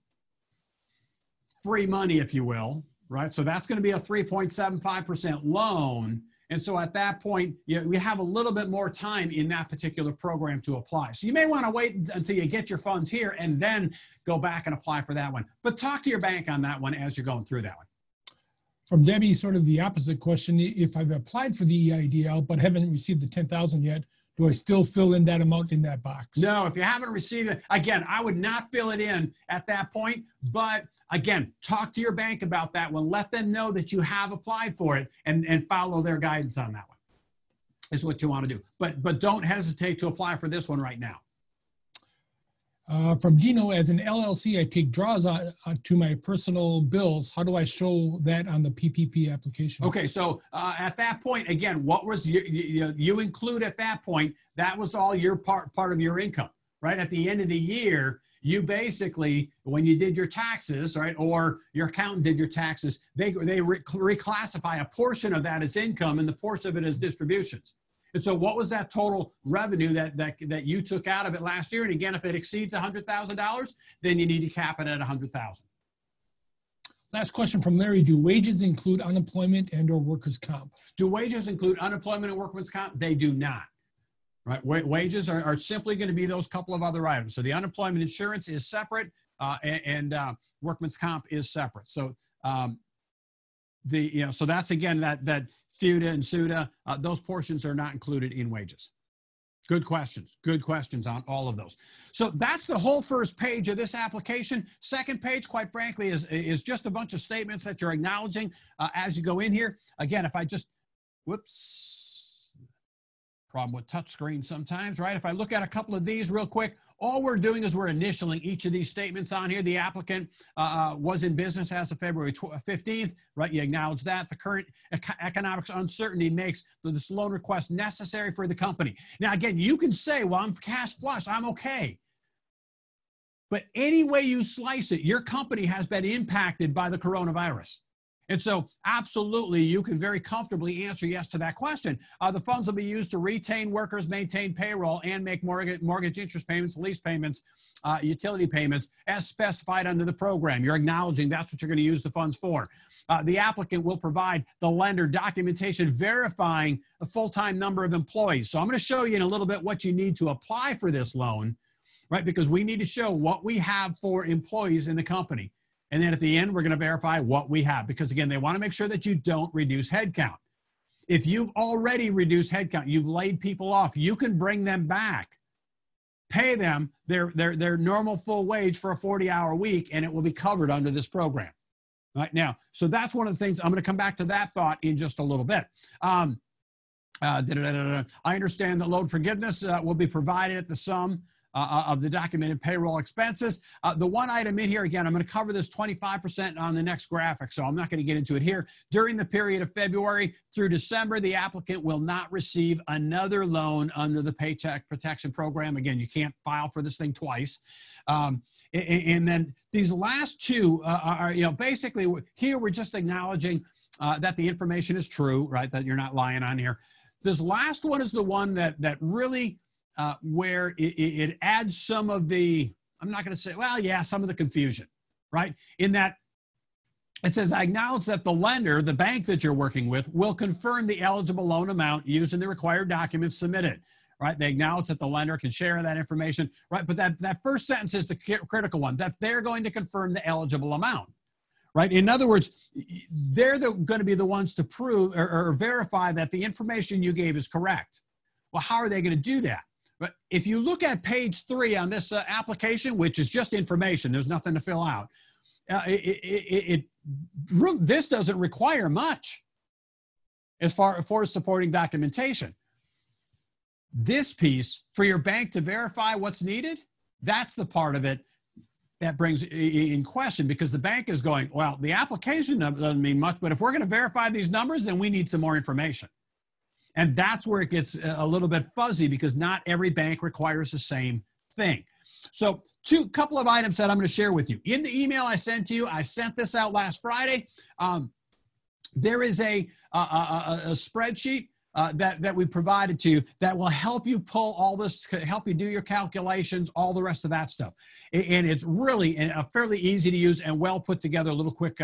free money, if you will, right? So that's going to be a 3.75% loan. And so at that point, we have a little bit more time in that particular program to apply. So you may want to wait until you get your funds here and then go back and apply for that one. But talk to your bank on that one as you're going through that one. From Debbie, sort of the opposite question. If I've applied for the EIDL but haven't received the $10,000 yet, do I still fill in that amount in that box? No, if you haven't received it, again, I would not fill it in at that point. But again, talk to your bank about that one. Let them know that you have applied for it and follow their guidance on that one is what you want to do. But don't hesitate to apply for this one right now. From Dino, as an LLC, I take draws to my personal bills. How do I show that on the PPP application? Okay, so at that point, again, what was you include at that point, that was all your part of your income, right? At the end of the year, you basically, when you did your taxes, right, or your accountant did your taxes, they reclassify a portion of that as income and the portion of it as distributions. And so what was that total revenue that you took out of it last year? And again, if it exceeds $100,000, then you need to cap it at $100,000. Last question from Larry. Do wages include unemployment and or workers' comp? Do wages include unemployment and workers' comp? They do not. Right? Wages are simply going to be those couple of other items. So the unemployment insurance is separate and workman's comp is separate. So So that's again, that FUTA and SUTA, those portions are not included in wages. Good questions. Good questions on all of those. So that's the whole first page of this application. Second page, quite frankly, is just a bunch of statements that you're acknowledging as you go in here. Again, if I just, whoops, problem with touchscreen sometimes, right? If I look at a couple of these real quick, all we're doing is we're initialing each of these statements on here. The applicant was in business as of February 15th, right? You acknowledge that. The current economic uncertainty makes this loan request necessary for the company. Now, again, you can say, well, I'm cash flush, I'm okay. But any way you slice it, your company has been impacted by the coronavirus. And so absolutely, you can very comfortably answer yes to that question. The funds will be used to retain workers, maintain payroll, and make mortgage interest payments, lease payments, utility payments as specified under the program. You're acknowledging that's what you're going to use the funds for. The applicant will provide the lender documentation verifying a full-time number of employees. So I'm going to show you in a little bit what you need to apply for this loan, right? Because we need to show what we have for employees in the company. And then at the end, we're going to verify what we have because, again, they want to make sure that you don't reduce headcount. If you've already reduced headcount, you've laid people off, you can bring them back, pay them their normal full wage for a 40-hour week, and it will be covered under this program. Right now, so that's one of the things. I'm going to come back to that thought in just a little bit. I understand that loan forgiveness will be provided at the sum of the documented payroll expenses. The one item in here, again, I'm going to cover this 25% on the next graphic, so I'm not going to get into it here. During the period of February through December, the applicant will not receive another loan under the Paycheck Protection Program. Again, you can't file for this thing twice. And then these last two are, basically here we're just acknowledging that the information is true, right? That you're not lying on here. This last one is the one that really where it adds some of the, I'm not going to say, well, yeah, some of the confusion, right? In that it says, I acknowledge that the lender, the bank that you're working with, will confirm the eligible loan amount using the required documents submitted, right? They acknowledge that the lender can share that information, right? But that first sentence is the critical one, that they're going to confirm the eligible amount, right? In other words, they're going to be the ones to prove or verify that the information you gave is correct. Well, how are they going to do that? But if you look at page 3 on this application, which is just information, there's nothing to fill out, this doesn't require much as far as supporting documentation. This piece, for your bank to verify what's needed, that's the part of it that brings in question, because the bank is going, well, the application doesn't mean much, but if we're going to verify these numbers, then we need some more information. And that's where it gets a little bit fuzzy, because not every bank requires the same thing. So couple of items that I'm going to share with you. In the email I sent to you, I sent this out last Friday. There is a spreadsheet that we provided to you that will help you pull all this, help you do your calculations, all the rest of that stuff. And it's really a fairly easy to use and well put together little quick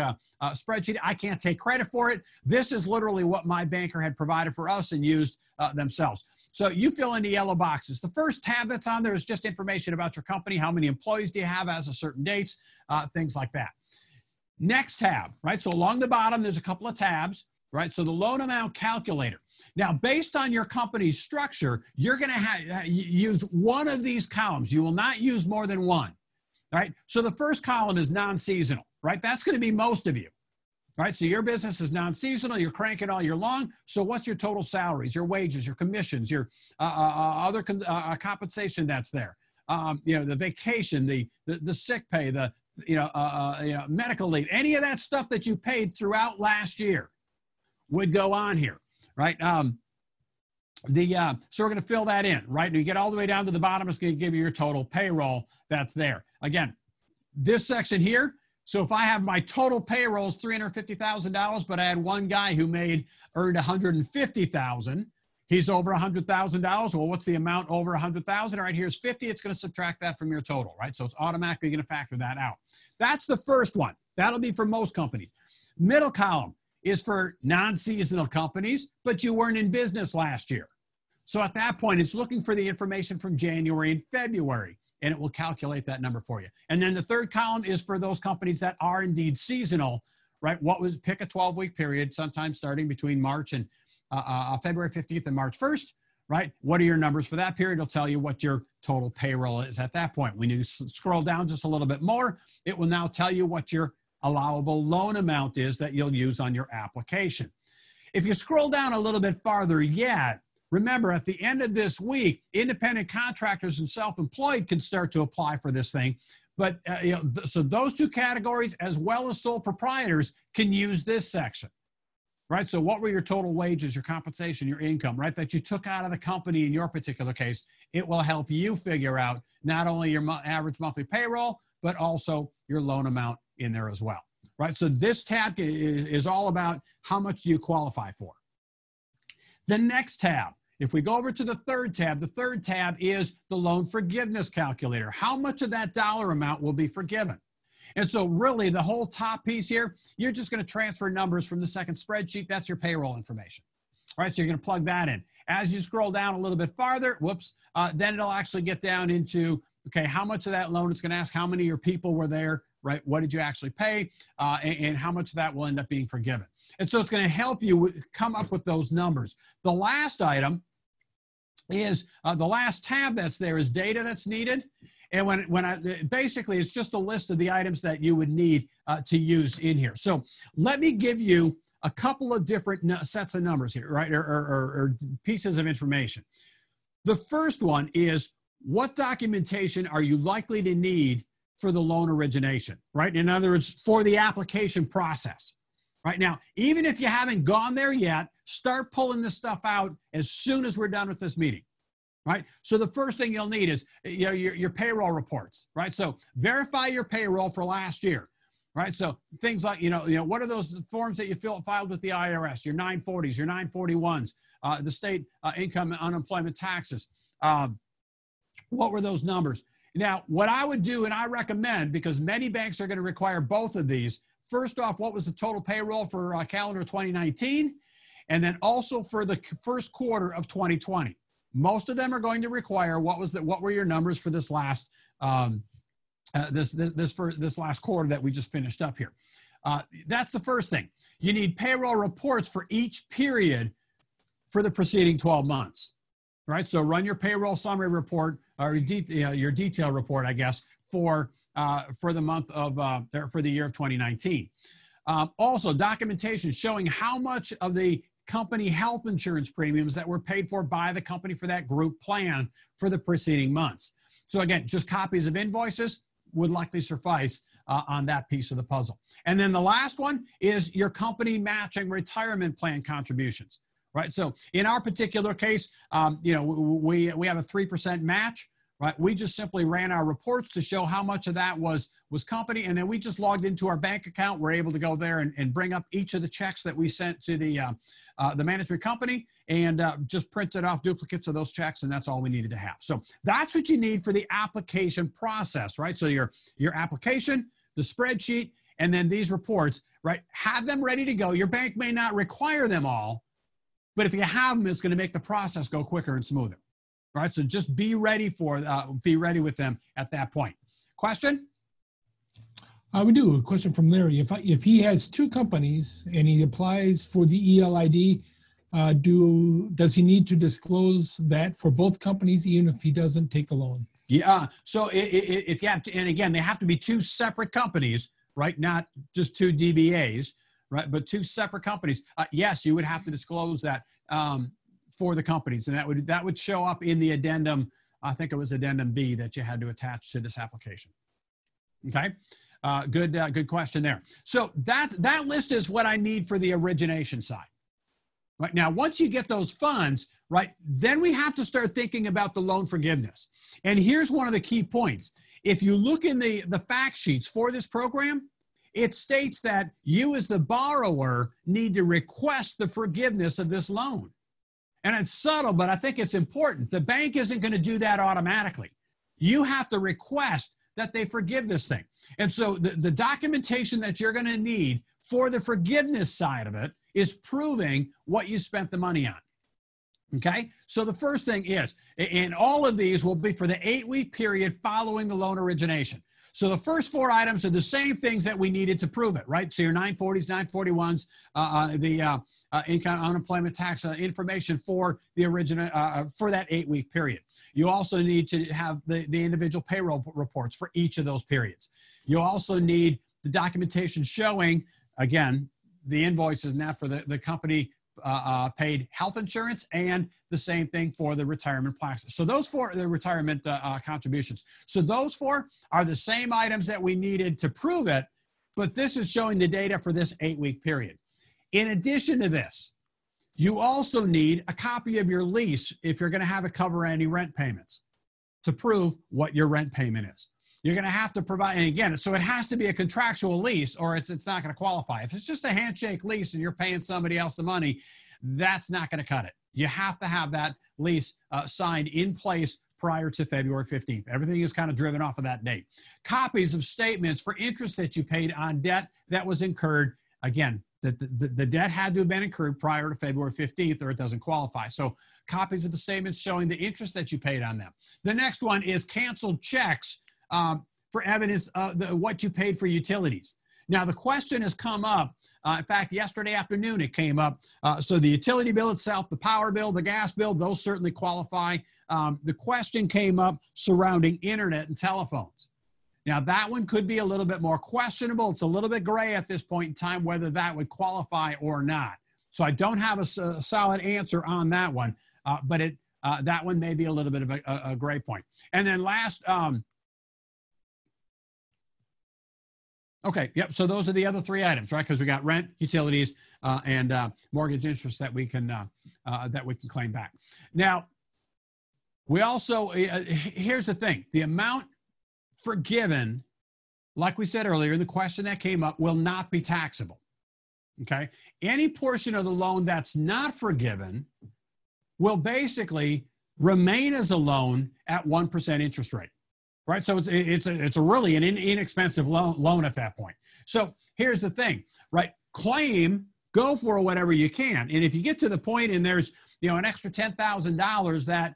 spreadsheet. I can't take credit for it. This is literally what my banker had provided for us and used themselves. So you fill in the yellow boxes. The first tab that's on there is just information about your company. How many employees do you have as of certain dates? Things like that. Next tab, right? So along the bottom, there's a couple of tabs, right? So the loan amount calculator. Now, based on your company's structure, you're going to use one of these columns. You will not use more than one, right? So the first column is non-seasonal, right? That's going to be most of you, right? So your business is non-seasonal. You're cranking all year long. So what's your total salaries, your wages, your commissions, your other compensation that's there? The vacation, the sick pay, the medical leave, any of that stuff that you paid throughout last year would go on here. Right. So we're going to fill that in, right? And you get all the way down to the bottom, it's going to give you your total payroll that's there. Again, this section here. So if I have my total payroll is $350,000, but I had one guy who earned $150,000. He's over $100,000. Well, what's the amount over $100,000? All right, here's 50. It's going to subtract that from your total, right? So it's automatically going to factor that out. That's the first one. That'll be for most companies. Middle column is for non-seasonal companies, but you weren't in business last year. So at that point, it's looking for the information from January and February, and it will calculate that number for you. And then the third column is for those companies that are indeed seasonal, right? Pick a 12-week period, sometime starting between March and February 15th and March 1st, right? What are your numbers for that period? It'll tell you what your total payroll is at that point. When you scroll down just a little bit more, it will now tell you what your allowable loan amount is that you'll use on your application. If you scroll down a little bit farther yet, remember at the end of this week, independent contractors and self-employed can start to apply for this thing. But so those two categories, as well as sole proprietors, can use this section, right? So what were your total wages, your compensation, your income, right, that you took out of the company in your particular case? It will help you figure out not only your average monthly payroll, but also your loan amount in there as well, right? So this tab is all about how much do you qualify for. The next tab, if we go over to the third tab is the loan forgiveness calculator. How much of that dollar amount will be forgiven? And so really the whole top piece here, you're just going to transfer numbers from the second spreadsheet. That's your payroll information. All right, so you're going to plug that in. As you scroll down a little bit farther, then it'll actually get down into, okay, how much of that loan, it's going to ask how many of your people were there, right? What did you actually pay? And how much of that will end up being forgiven. And so it's going to help you come up with those numbers. The last item is, the last tab that's there is data that's needed. And basically it's just a list of the items that you would need to use in here. So let me give you a couple of different sets of numbers here, right? Or pieces of information. The first one is, what documentation are you likely to need for the loan origination, right? In other words, for the application process. Right now, even if you haven't gone there yet, start pulling this stuff out as soon as we're done with this meeting, right? So the first thing you'll need is your payroll reports, right? So verify your payroll for last year, right? So things like, what are those forms that you filed with the IRS, your 940s, your 941s, the state income and unemployment taxes. What were those numbers? Now, what I would do, and I recommend, because many banks are going to require both of these, first off, what was the total payroll for calendar 2019? And then also for the first quarter of 2020. Most of them are going to require what were your numbers for this last this last quarter that we just finished up here. That's the first thing. You need payroll reports for each period for the preceding 12 months. Right? So run your payroll summary report, or your detail report, I guess, for the month of, for the year of 2019. Also, documentation showing how much of the company health insurance premiums that were paid for by the company for that group plan for the preceding months. So again, just copies of invoices would likely suffice on that piece of the puzzle. And then the last one is your company matching retirement plan contributions, right? So in our particular case, we have a 3% match. Right, we just simply ran our reports to show how much of that was company, and then we just logged into our bank account. We're able to go there and bring up each of the checks that we sent to the management company, and just printed off duplicates of those checks, and that's all we needed to have. So that's what you need for the application process, right? So your application, the spreadsheet, and then these reports, right? Have them ready to go. Your bank may not require them all, but if you have them, it's going to make the process go quicker and smoother. All right, so just be ready with them at that point. Question? We do. A question from Larry. If he has two companies and he applies for the ELID, does he need to disclose that for both companies, even if he doesn't take the loan? Yeah. So if you have to, and again, they have to be two separate companies, right? Not just two DBAs, right? But two separate companies. Yes, you would have to disclose that. For the companies, and that would show up in the addendum. I think it was addendum B that you had to attach to this application. Okay, good question there. So that list is what I need for the origination side. Right now, once you get those funds, right, then we have to start thinking about the loan forgiveness. And here's one of the key points. If you look in the fact sheets for this program, it states that you as the borrower need to request the forgiveness of this loan. And it's subtle, but I think it's important. The bank isn't going to do that automatically. You have to request that they forgive this thing. And so the documentation that you're going to need for the forgiveness side of it is proving what you spent the money on. Okay? So the first thing is, and all of these will be for the 8-week period following the loan origination. So the first 4 items are the same things that we needed to prove it, right? So your 940s, 941s, the income unemployment tax information for the original, for that 8-week period. You also need to have the individual payroll reports for each of those periods. You also need the documentation showing, again, the invoices now for the company paid health insurance, and the same thing for the retirement plans. So those 4, the retirement contributions. So those 4 are the same items that we needed to prove it, but this is showing the data for this 8-week period. In addition to this, you also need a copy of your lease if you're going to have it cover any rent payments to prove what your rent payment is. You're going to have to provide, and again, so it has to be a contractual lease or it's not going to qualify. If it's just a handshake lease and you're paying somebody else the money, that's not going to cut it. You have to have that lease signed in place prior to February 15th. Everything is kind of driven off of that date. Copies of statements for interest that you paid on debt that was incurred. Again, the debt had to have been incurred prior to February 15th or it doesn't qualify. So copies of the statements showing the interest that you paid on them. The next one is canceled checks for evidence of what you paid for utilities. Now, the question has come up. In fact, yesterday afternoon it came up. So the utility bill itself, the power bill, the gas bill, those certainly qualify. The question came up surrounding internet and telephones. Now, that one could be a little bit more questionable. It's a little bit gray at this point in time whether that would qualify or not. So I don't have a solid answer on that one, but that one may be a little bit of a gray point. And then last, okay, yep, so those are the other 3 items, right? Because we got rent, utilities, and mortgage interest that we can claim back. Now, we also, here's the thing, the amount forgiven, like we said earlier, the question that came up, will not be taxable, okay? Any portion of the loan that's not forgiven will basically remain as a loan at 1% interest rate. Right, so it's a really an inexpensive loan at that point. So here's the thing, right? Claim, go for whatever you can, and if you get to the point and there's an extra $10,000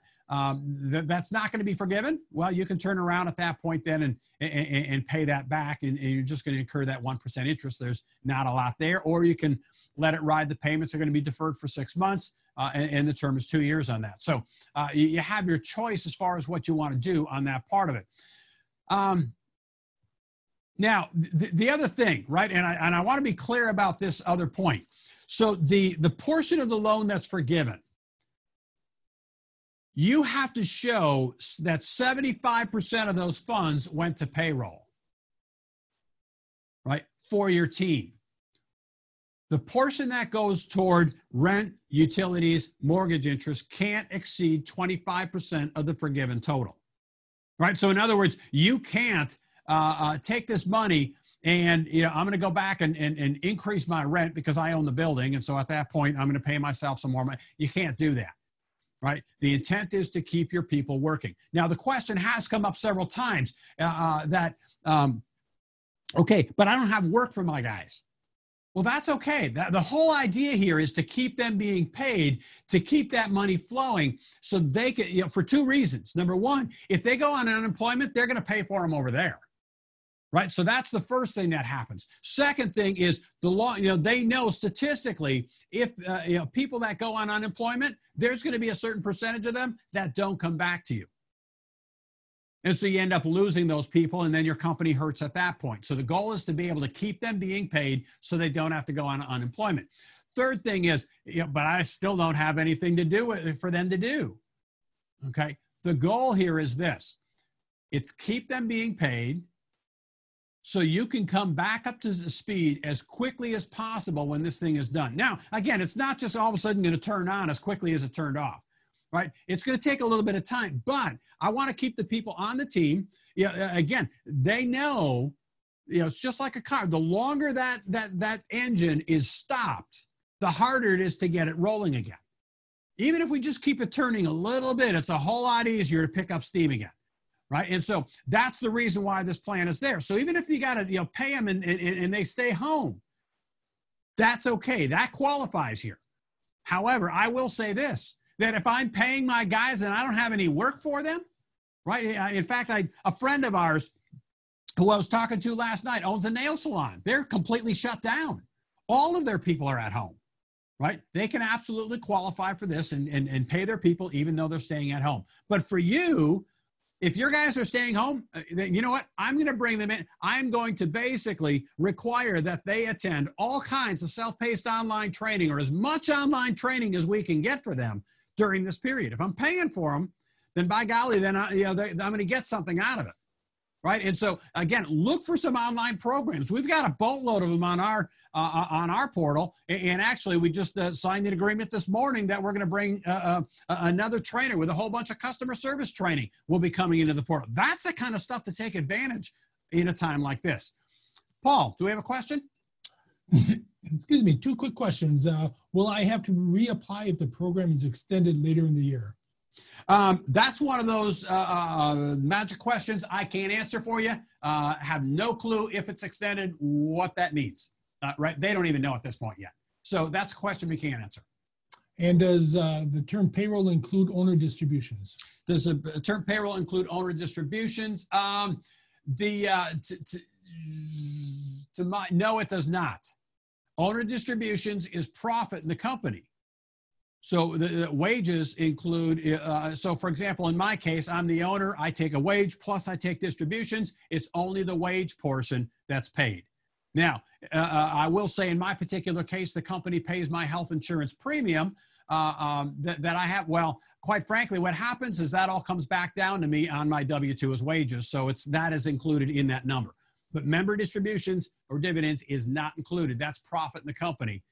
that's not going to be forgiven, well, you can turn around at that point then and pay that back, and you're just going to incur that 1% interest. There's not a lot there, or you can let it ride. The payments are going to be deferred for 6 months. And the term is 2 years on that. So you have your choice as far as what you want to do on that part of it. Now, the other thing, right, and I want to be clear about this other point. So the portion of the loan that's forgiven, you have to show that 75% of those funds went to payroll, right, for your team. The portion that goes toward rent, utilities, mortgage interest can't exceed 25% of the forgiven total, right? So in other words, you can't take this money and I'm going to go back and increase my rent because I own the building, and so at that point I'm going to pay myself some more money. You can't do that, right? The intent is to keep your people working. Now the question has come up several times okay, but I don't have work for my guys. Well, that's okay. The whole idea here is to keep them being paid, to keep that money flowing so they can, for 2 reasons. Number one, if they go on unemployment, they're going to pay for them over there, right? So that's the first thing that happens. Second thing is the law, they know statistically if, people that go on unemployment, there's going to be a certain percentage of them that don't come back to you. And so you end up losing those people, and then your company hurts at that point. So the goal is to be able to keep them being paid so they don't have to go on unemployment. Third thing is, but I still don't have anything to do with for them to do. Okay. The goal here is this. It's keep them being paid so you can come back up to the speed as quickly as possible when this thing is done. Now, again, it's not just all of a sudden going to turn on as quickly as it turned off. Right? It's going to take a little bit of time, but I want to keep the people on the team. Again, they know, it's just like a car. The longer that engine is stopped, the harder it is to get it rolling again. Even if we just keep it turning a little bit, it's a whole lot easier to pick up steam again. Right? And so that's the reason why this plan is there. So even if you got to, pay them and they stay home, that's okay. That qualifies here. However, I will say this, that if I'm paying my guys and I don't have any work for them, right? In fact, a friend of ours who I was talking to last night, owns a nail salon. They're completely shut down. All of their people are at home, right? They can absolutely qualify for this and pay their people even though they're staying at home. But for you, if your guys are staying home, then you know what? I'm going to bring them in. I'm going to basically require that they attend all kinds of self-paced online training, or as much online training as we can get for them during this period. If I'm paying for them, then by golly, then I'm going to get something out of it, right? And so again, look for some online programs. We've got a boatload of them on our portal, and actually we just signed an agreement this morning that we're going to bring another trainer with a whole bunch of customer service training will be coming into the portal. That's the kind of stuff to take advantage in a time like this. Paul, do we have a question? Excuse me, 2 quick questions. Will I have to reapply if the program is extended later in the year? That's one of those magic questions I can't answer for you. Have no clue if it's extended, what that means. Right? They don't even know at this point yet. So that's a question we can't answer. And does the term payroll include owner distributions? Does the term payroll include owner distributions? No, it does not. Owner distributions is profit in the company. So the wages include, so for example, in my case, I'm the owner, I take a wage, plus I take distributions. It's only the wage portion that's paid. Now, I will say in my particular case, the company pays my health insurance premium that I have. Well, quite frankly, what happens is that all comes back down to me on my W-2 as wages. So that is included in that number. But member distributions or dividends is not included. That's profit in the company.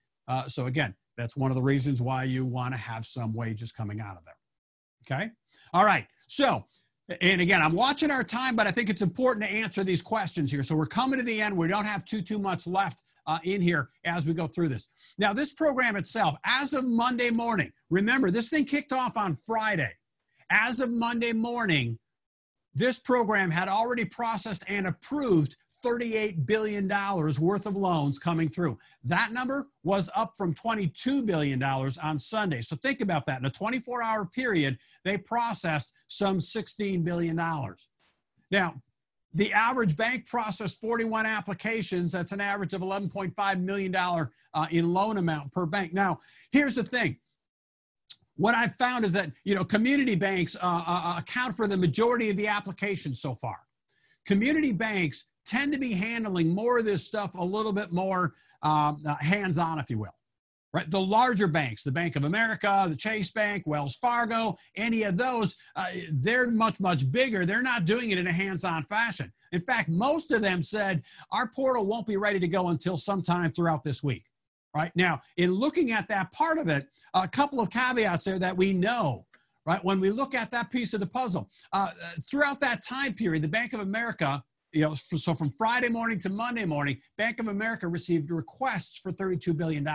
So again, that's one of the reasons why you want to have some wages coming out of there. Okay. All right. So, and again, I'm watching our time, but I think it's important to answer these questions here. So we're coming to the end. We don't have too much left in here as we go through this. Now, this program itself, as of Monday morning, remember, this thing kicked off on Friday. As of Monday morning, this program had already processed and approved $38 billion worth of loans coming through. That number was up from $22 billion on Sunday. So think about that. In a 24-hour period, they processed some $16 billion. Now, the average bank processed 41 applications. That's an average of $11.5 million in loan amount per bank. Now, here's the thing. What I've found is that, community banks account for the majority of the applications so far. Community banks tend to be handling more of this stuff a little bit more hands-on, if you will, right? The larger banks, the Bank of America, the Chase Bank, Wells Fargo, any of those, they're much bigger. They're not doing it in a hands-on fashion. In fact, most of them said, our portal won't be ready to go until sometime throughout this week, right? Now, in looking at that part of it, a couple of caveats there that we know, right? When we look at that piece of the puzzle, throughout that time period, the Bank of America, so from Friday morning to Monday morning, Bank of America received requests for $32 billion.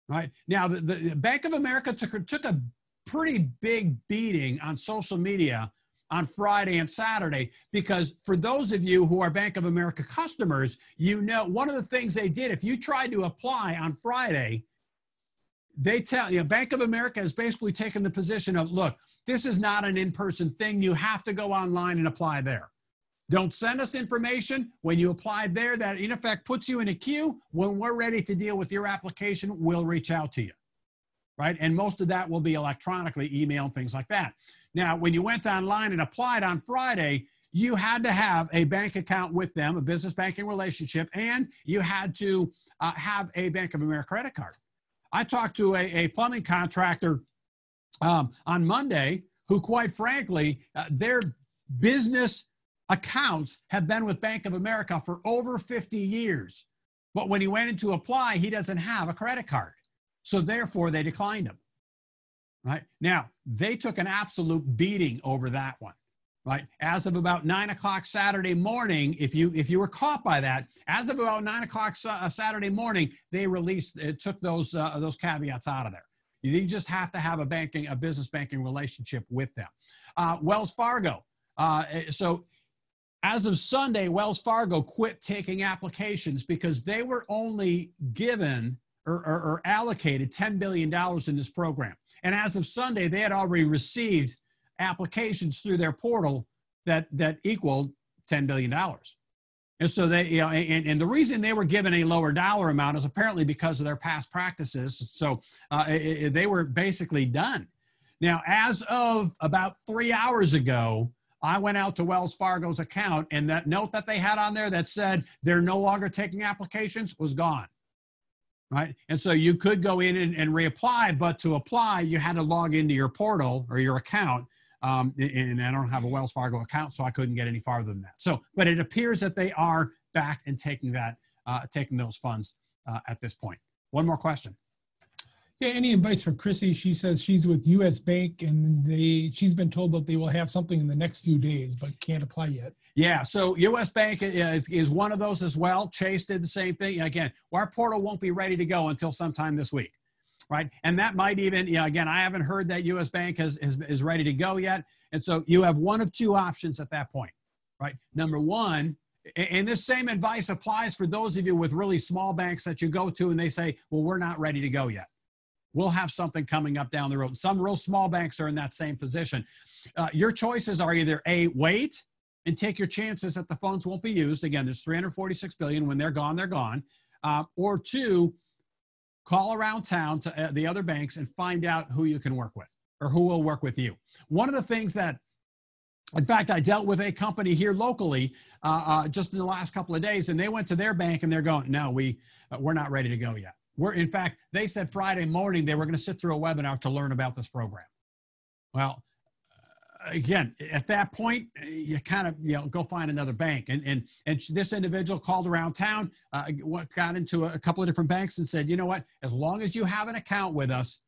Right? Now, the Bank of America took a pretty big beating on social media on Friday and Saturday, because for those of you who are Bank of America customers, one of the things they did, if you tried to apply on Friday, they tell you, Bank of America has basically taken the position of, look, this is not an in-person thing. You have to go online and apply there. Don't send us information. When you apply there, that in effect puts you in a queue. When we're ready to deal with your application, we'll reach out to you, right? And most of that will be electronically, email, and things like that. Now, when you went online and applied on Friday, you had to have a bank account with them, a business banking relationship, and you had to have a Bank of America credit card. I talked to a plumbing contractor on Monday who, quite frankly, their business accounts have been with Bank of America for over 50 years. But when he went in to apply, he doesn't have a credit card. So therefore, they declined him. Right? Now, they took an absolute beating over that one. Right? As of about 9 o'clock Saturday morning, if you were caught by that, as of about 9 o'clock Saturday morning, they took those caveats out of there. You just have to have a business banking relationship with them. Wells Fargo. So as of Sunday, Wells Fargo quit taking applications because they were only given or allocated $10 billion in this program. And as of Sunday, they had already received applications through their portal that equaled $10 billion. And so they, you know, and the reason they were given a lower dollar amount is apparently because of their past practices. So they were basically done. Now, as of about 3 hours ago, I went out to Wells Fargo's account, and that note that they had on there that said they're no longer taking applications was gone. Right? And so you could go in and reapply, but to apply, you had to log into your portal or your account. And I don't have a Wells Fargo account, so I couldn't get any farther than that. So, but it appears that they are back and taking that, taking those funds at this point. One more question. Yeah, any advice for Chrissy? She says she's with U.S. Bank, and she's been told that they will have something in the next few days, but can't apply yet. Yeah, so U.S. Bank is one of those as well. Chase did the same thing. Again, our portal won't be ready to go until sometime this week, right? And that might even, you know, again, I haven't heard that U.S. Bank is ready to go yet. And so you have one of two options at that point, right? Number one, and this same advice applies for those of you with really small banks that you go to and they say, well, we're not ready to go yet. We'll have something coming up down the road. Some real small banks are in that same position. Your choices are either A, wait and take your chances that the funds won't be used. Again, there's $346 billion. When they're gone, they're gone. Or two, call around town to the other banks and find out who you can work with or who will work with you. One of the things that, in fact, I dealt with a company here locally just in the last couple of days, and they went to their bank and they're going, no, we're not ready to go yet. In fact, they said Friday morning they were going to sit through a webinar to learn about this program. Well, again, at that point, you kind of, you know, go find another bank. And this individual called around town, got into a couple of different banks and said, you know what, as long as you have an account with us,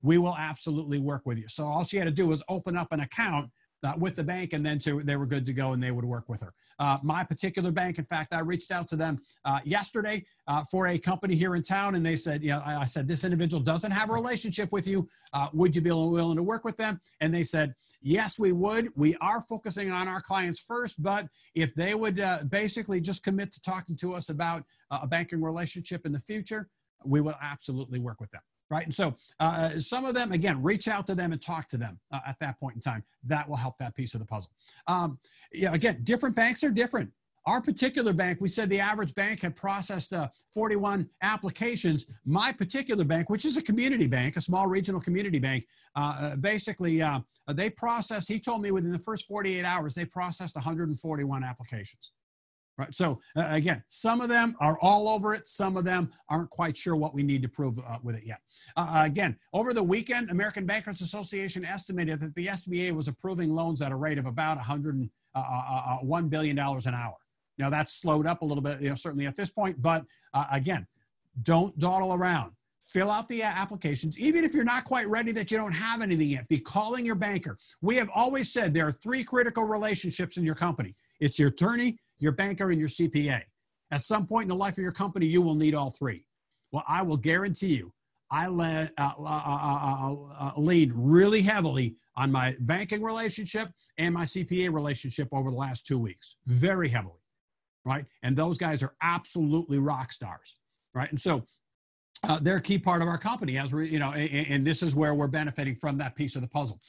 we will absolutely work with you. So all she had to do was open up an account with the bank, and then they were good to go and they would work with her. My particular bank, in fact, I reached out to them yesterday for a company here in town, and they said, you know, I said, this individual doesn't have a relationship with you. Would you be willing to work with them? And they said, yes, we would. We are focusing on our clients first, but if they would basically just commit to talking to us about a banking relationship in the future, we will absolutely work with them. Right. And so some of them, again, reach out to them and talk to them at that point in time. That will help that piece of the puzzle. Yeah, again, different banks are different. Our particular bank, we said the average bank had processed 41 applications. My particular bank, which is a community bank, a small regional community bank, basically they processed, he told me within the first 48 hours, they processed 141 applications. Right. So again, some of them are all over it. Some of them aren't quite sure what we need to prove with it yet. Again, over the weekend, American Bankers Association estimated that the SBA was approving loans at a rate of about $101 billion an hour. Now that's slowed up a little bit, you know, certainly at this point. But again, don't dawdle around. Fill out the applications. Even if you're not quite ready that you don't have anything yet, be calling your banker. We have always said there are three critical relationships in your company. It's your attorney, your banker, and your CPA. At some point in the life of your company, you will need all three. Well, I will guarantee you, I lead really heavily on my banking relationship and my CPA relationship over the last 2 weeks, very heavily, right? And those guys are absolutely rock stars, right? And so they're a key part of our company, as we, you know, and this is where we're benefiting from that piece of the puzzle.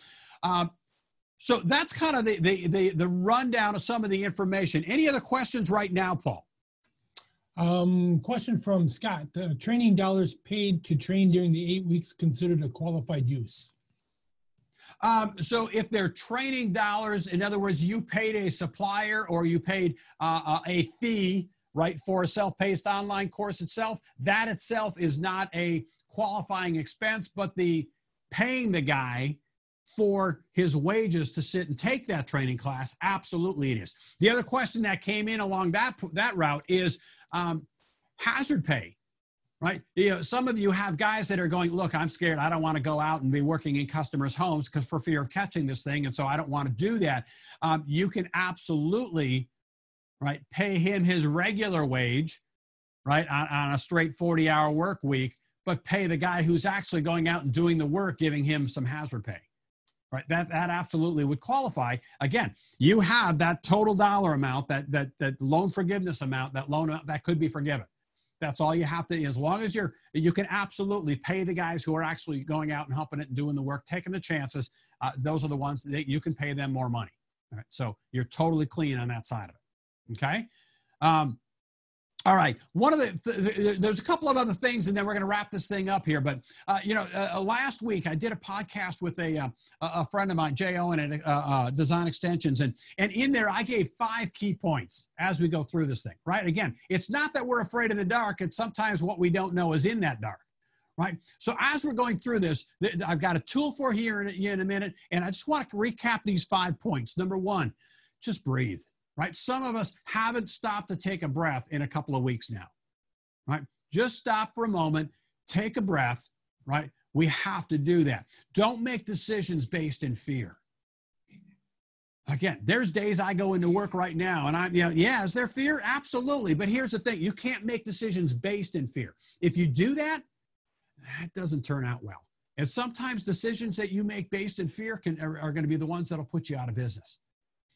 So that's kind of the rundown of some of the information. Any other questions right now, Paul? Question from Scott. Training dollars paid to train during the 8 weeks considered a qualified use? So if they're training dollars, in other words, you paid a supplier or you paid a fee, right, for a self-paced online course itself, that itself is not a qualifying expense, but the paying the guy for his wages to sit and take that training class, absolutely it is. The other question that came in along that route is hazard pay, right? You know, some of you have guys that are going, look, I'm scared. I don't want to go out and be working in customers' homes because for fear of catching this thing, and so I don't want to do that. You can absolutely, right, pay him his regular wage, right, on a straight 40-hour work week, but pay the guy who's actually going out and doing the work, giving him some hazard pay. Right, that absolutely would qualify. Again, you have that total dollar amount, that loan forgiveness amount, that loan that could be forgiven. That's all you have to. As long as you can absolutely pay the guys who are actually going out and helping it and doing the work, taking the chances. Those are the ones that you can pay them more money. All right, so you're totally clean on that side of it. Okay. All right. One of there's a couple of other things, and then we're going to wrap this thing up here. But last week I did a podcast with a friend of mine, Jay Owen at Design Extensions, and in there I gave 5 key points as we go through this thing. Right. Again, it's not that we're afraid of the dark. It's sometimes what we don't know is in that dark. Right. So as we're going through this, I've got a tool for here in a minute, and I just want to recap these 5 points. Number 1, just breathe. Right? Some of us haven't stopped to take a breath in a couple of weeks now. Right? Just stop for a moment, take a breath. Right? We have to do that. Don't make decisions based in fear. Again, there's days I go into work right now and is there fear? Absolutely. But here's the thing. You can't make decisions based in fear. If you do that, that doesn't turn out well. And sometimes decisions that you make based in fear are going to be the ones that'll put you out of business.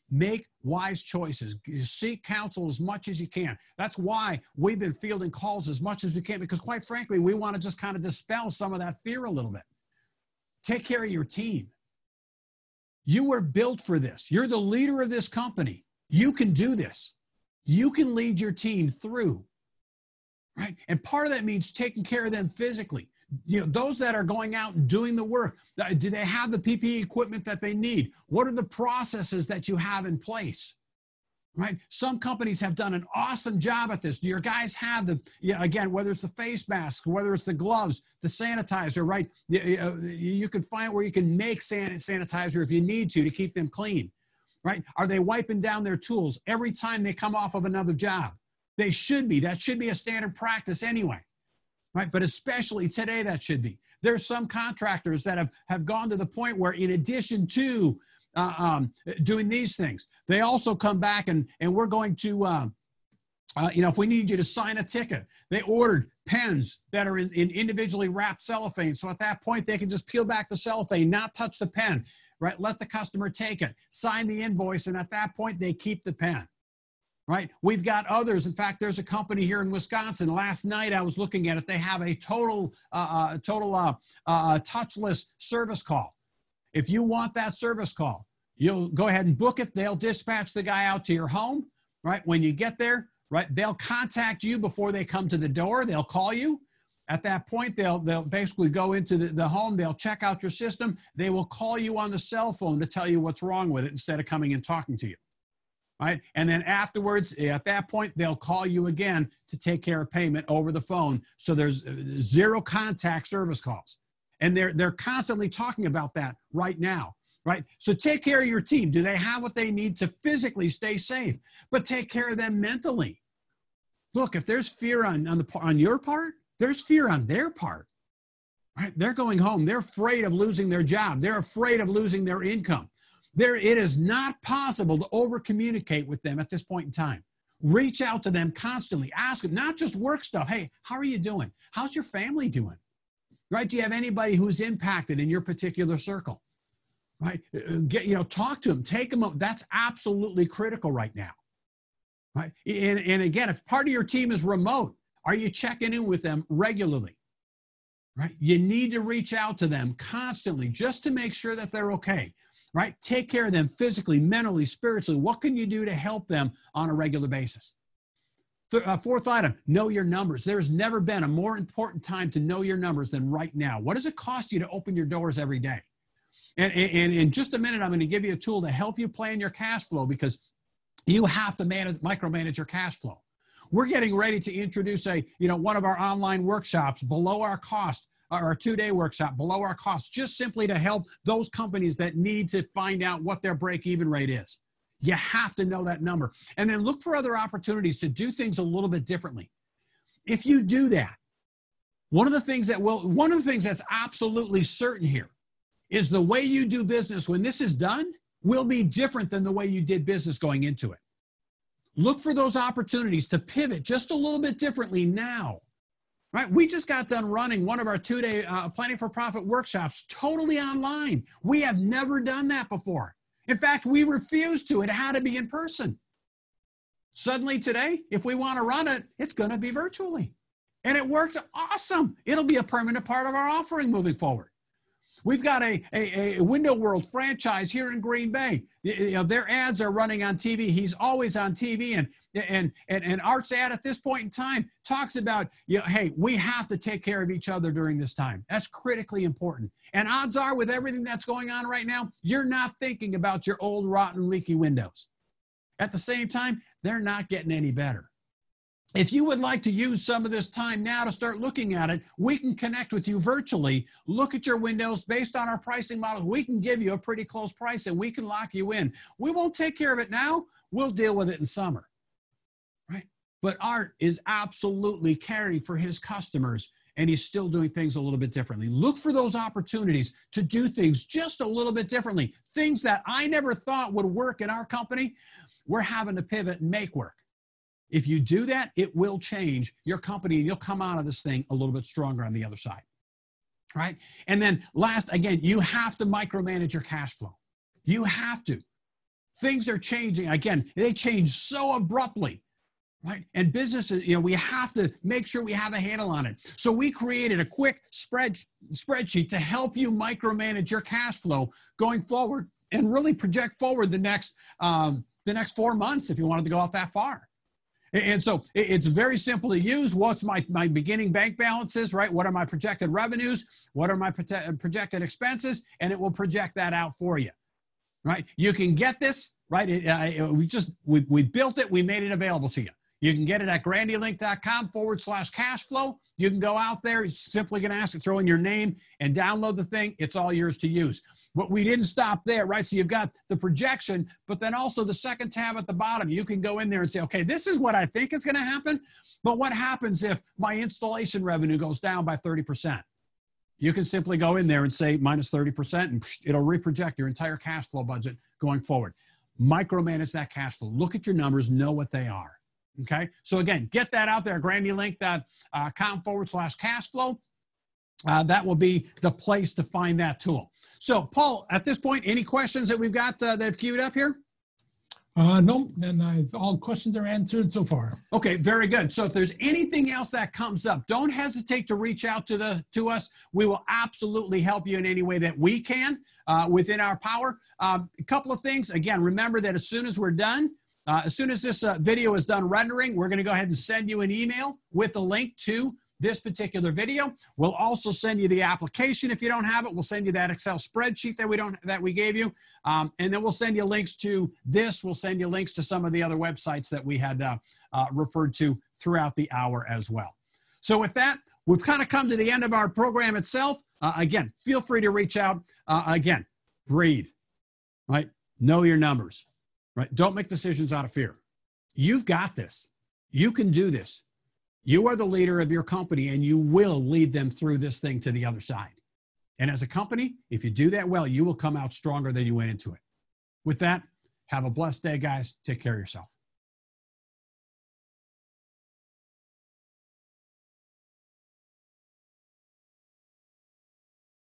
Make wise choices. Seek counsel as much as you can. That's why we've been fielding calls as much as we can, because quite frankly, we want to just kind of dispel some of that fear a little bit. Take care of your team. You were built for this. You're the leader of this company. You can do this. You can lead your team through, right? And part of that means taking care of them physically. Those that are going out and doing the work, do they have the PPE equipment that they need? What are the processes that you have in place? Right? Some companies have done an awesome job at this. Do your guys have again, whether it's the face mask, whether it's the gloves, the sanitizer, right? You can find where you can make sanitizer if you need to keep them clean, right? Are they wiping down their tools every time they come off of another job? They should be. That should be a standard practice anyway. Right? But especially today, that should be. There's some contractors that have gone to the point where, in addition to doing these things, they also come back and we're going to, if we need you to sign a ticket, they ordered pens that are in individually wrapped cellophane. So at that point, they can just peel back the cellophane, not touch the pen, right? Let the customer take it, sign the invoice, and at that point, they keep the pen. Right? We've got others. In fact, there's a company here in Wisconsin. Last night I was looking at it. They have a total touchless service call. If you want that service call, you'll go ahead and book it. They'll dispatch the guy out to your home. Right? When you get there, right? They'll contact you before they come to the door. They'll call you. At that point, they'll basically go into the home. They'll check out your system. They will call you on the cell phone to tell you what's wrong with it instead of coming and talking to you. Right? And then afterwards, at that point, they'll call you again to take care of payment over the phone. So there's zero contact service calls. And they're constantly talking about that right now. Right? So take care of your team. Do they have what they need to physically stay safe? But take care of them mentally. Look, if there's fear on your part, there's fear on their part. Right? They're going home. They're afraid of losing their job. They're afraid of losing their income. It is not possible to over-communicate with them at this point in time. Reach out to them constantly. Ask them, not just work stuff. Hey, how are you doing? How's your family doing? Right? Do you have anybody who's impacted in your particular circle? Right? Talk to them. Take them up. That's absolutely critical right now. Right? And again, if part of your team is remote, are you checking in with them regularly? Right? You need to reach out to them constantly just to make sure that they're okay. Right? Take care of them physically, mentally, spiritually. What can you do to help them on a regular basis? Fourth item, know your numbers. There's never been a more important time to know your numbers than right now. What does it cost you to open your doors every day? And in just a minute, I'm going to give you a tool to help you plan your cash flow, because you have to micromanage your cash flow. We're getting ready to introduce one of our online workshops below our cost, or a 2-day workshop below our cost, just simply to help those companies that need to find out what their break-even rate is. You have to know that number. And then look for other opportunities to do things a little bit differently. If you do that, one of the things that's absolutely certain here is the way you do business when this is done will be different than the way you did business going into it. Look for those opportunities to pivot just a little bit differently now. Right? We just got done running one of our 2-day Planning for Profit workshops totally online. We have never done that before. In fact, we refused to. It had to be in person. Suddenly today, if we want to run it, it's going to be virtually. And it worked awesome. It'll be a permanent part of our offering moving forward. We've got a Window World franchise here in Green Bay. You know, their ads are running on TV. He's always on TV, and Art's ad at this point in time talks about, you know, hey, we have to take care of each other during this time. That's critically important. And odds are, with everything that's going on right now, you're not thinking about your old, rotten, leaky windows. At the same time, they're not getting any better. If you would like to use some of this time now to start looking at it, we can connect with you virtually, look at your windows based on our pricing model. We can give you a pretty close price and we can lock you in. We won't take care of it now. We'll deal with it in summer, right? But Art is absolutely caring for his customers, and he's still doing things a little bit differently. Look for those opportunities to do things just a little bit differently. Things that I never thought would work in our company, we're having to pivot and make work. If you do that, it will change your company, and you'll come out of this thing a little bit stronger on the other side, right? And then last, again, you have to micromanage your cash flow. You have to. Things are changing. Again, they change so abruptly, right? And businesses, you know, we have to make sure we have a handle on it. So we created a quick spreadsheet to help you micromanage your cash flow going forward and really project forward the next 4 months if you wanted to go out that far. And so it's very simple to use. What's my beginning bank balances, right? What are my projected revenues? What are my projected expenses? And it will project that out for you, right? You can get this, right? We built it. We made it available to you. You can get it at grandylink.com/cash flow. You can go out there. It's simply going to ask to throw in your name and download the thing. It's all yours to use. But we didn't stop there, right? So you've got the projection, but then also the second tab at the bottom. You can go in there and say, okay, this is what I think is going to happen. But what happens if my installation revenue goes down by 30%? You can simply go in there and say minus 30%, and it'll reproject your entire cash flow budget going forward. Micromanage that cash flow. Look at your numbers, know what they are. Okay, so again, get that out there, grandylink.com/cash flow. That will be the place to find that tool. So, Paul, at this point, any questions that we've got that have queued up here? No, and all questions are answered so far. Okay, very good. So if there's anything else that comes up, don't hesitate to reach out to us. We will absolutely help you in any way that we can within our power. A couple of things. Again, remember that as soon as we're done, as soon as this video is done rendering, we're going to go ahead and send you an email with a link to this particular video. We'll also send you the application if you don't have it. We'll send you that Excel spreadsheet that we gave you, and then we'll send you links to this. We'll send you links to some of the other websites that we had referred to throughout the hour as well. So with that, we've kind of come to the end of our program itself. Again, feel free to reach out. Again, breathe, right? Know your numbers. Right? Don't make decisions out of fear. You've got this. You can do this. You are the leader of your company, and you will lead them through this thing to the other side. And as a company, if you do that well, you will come out stronger than you went into it. With that, have a blessed day, guys. Take care of yourself.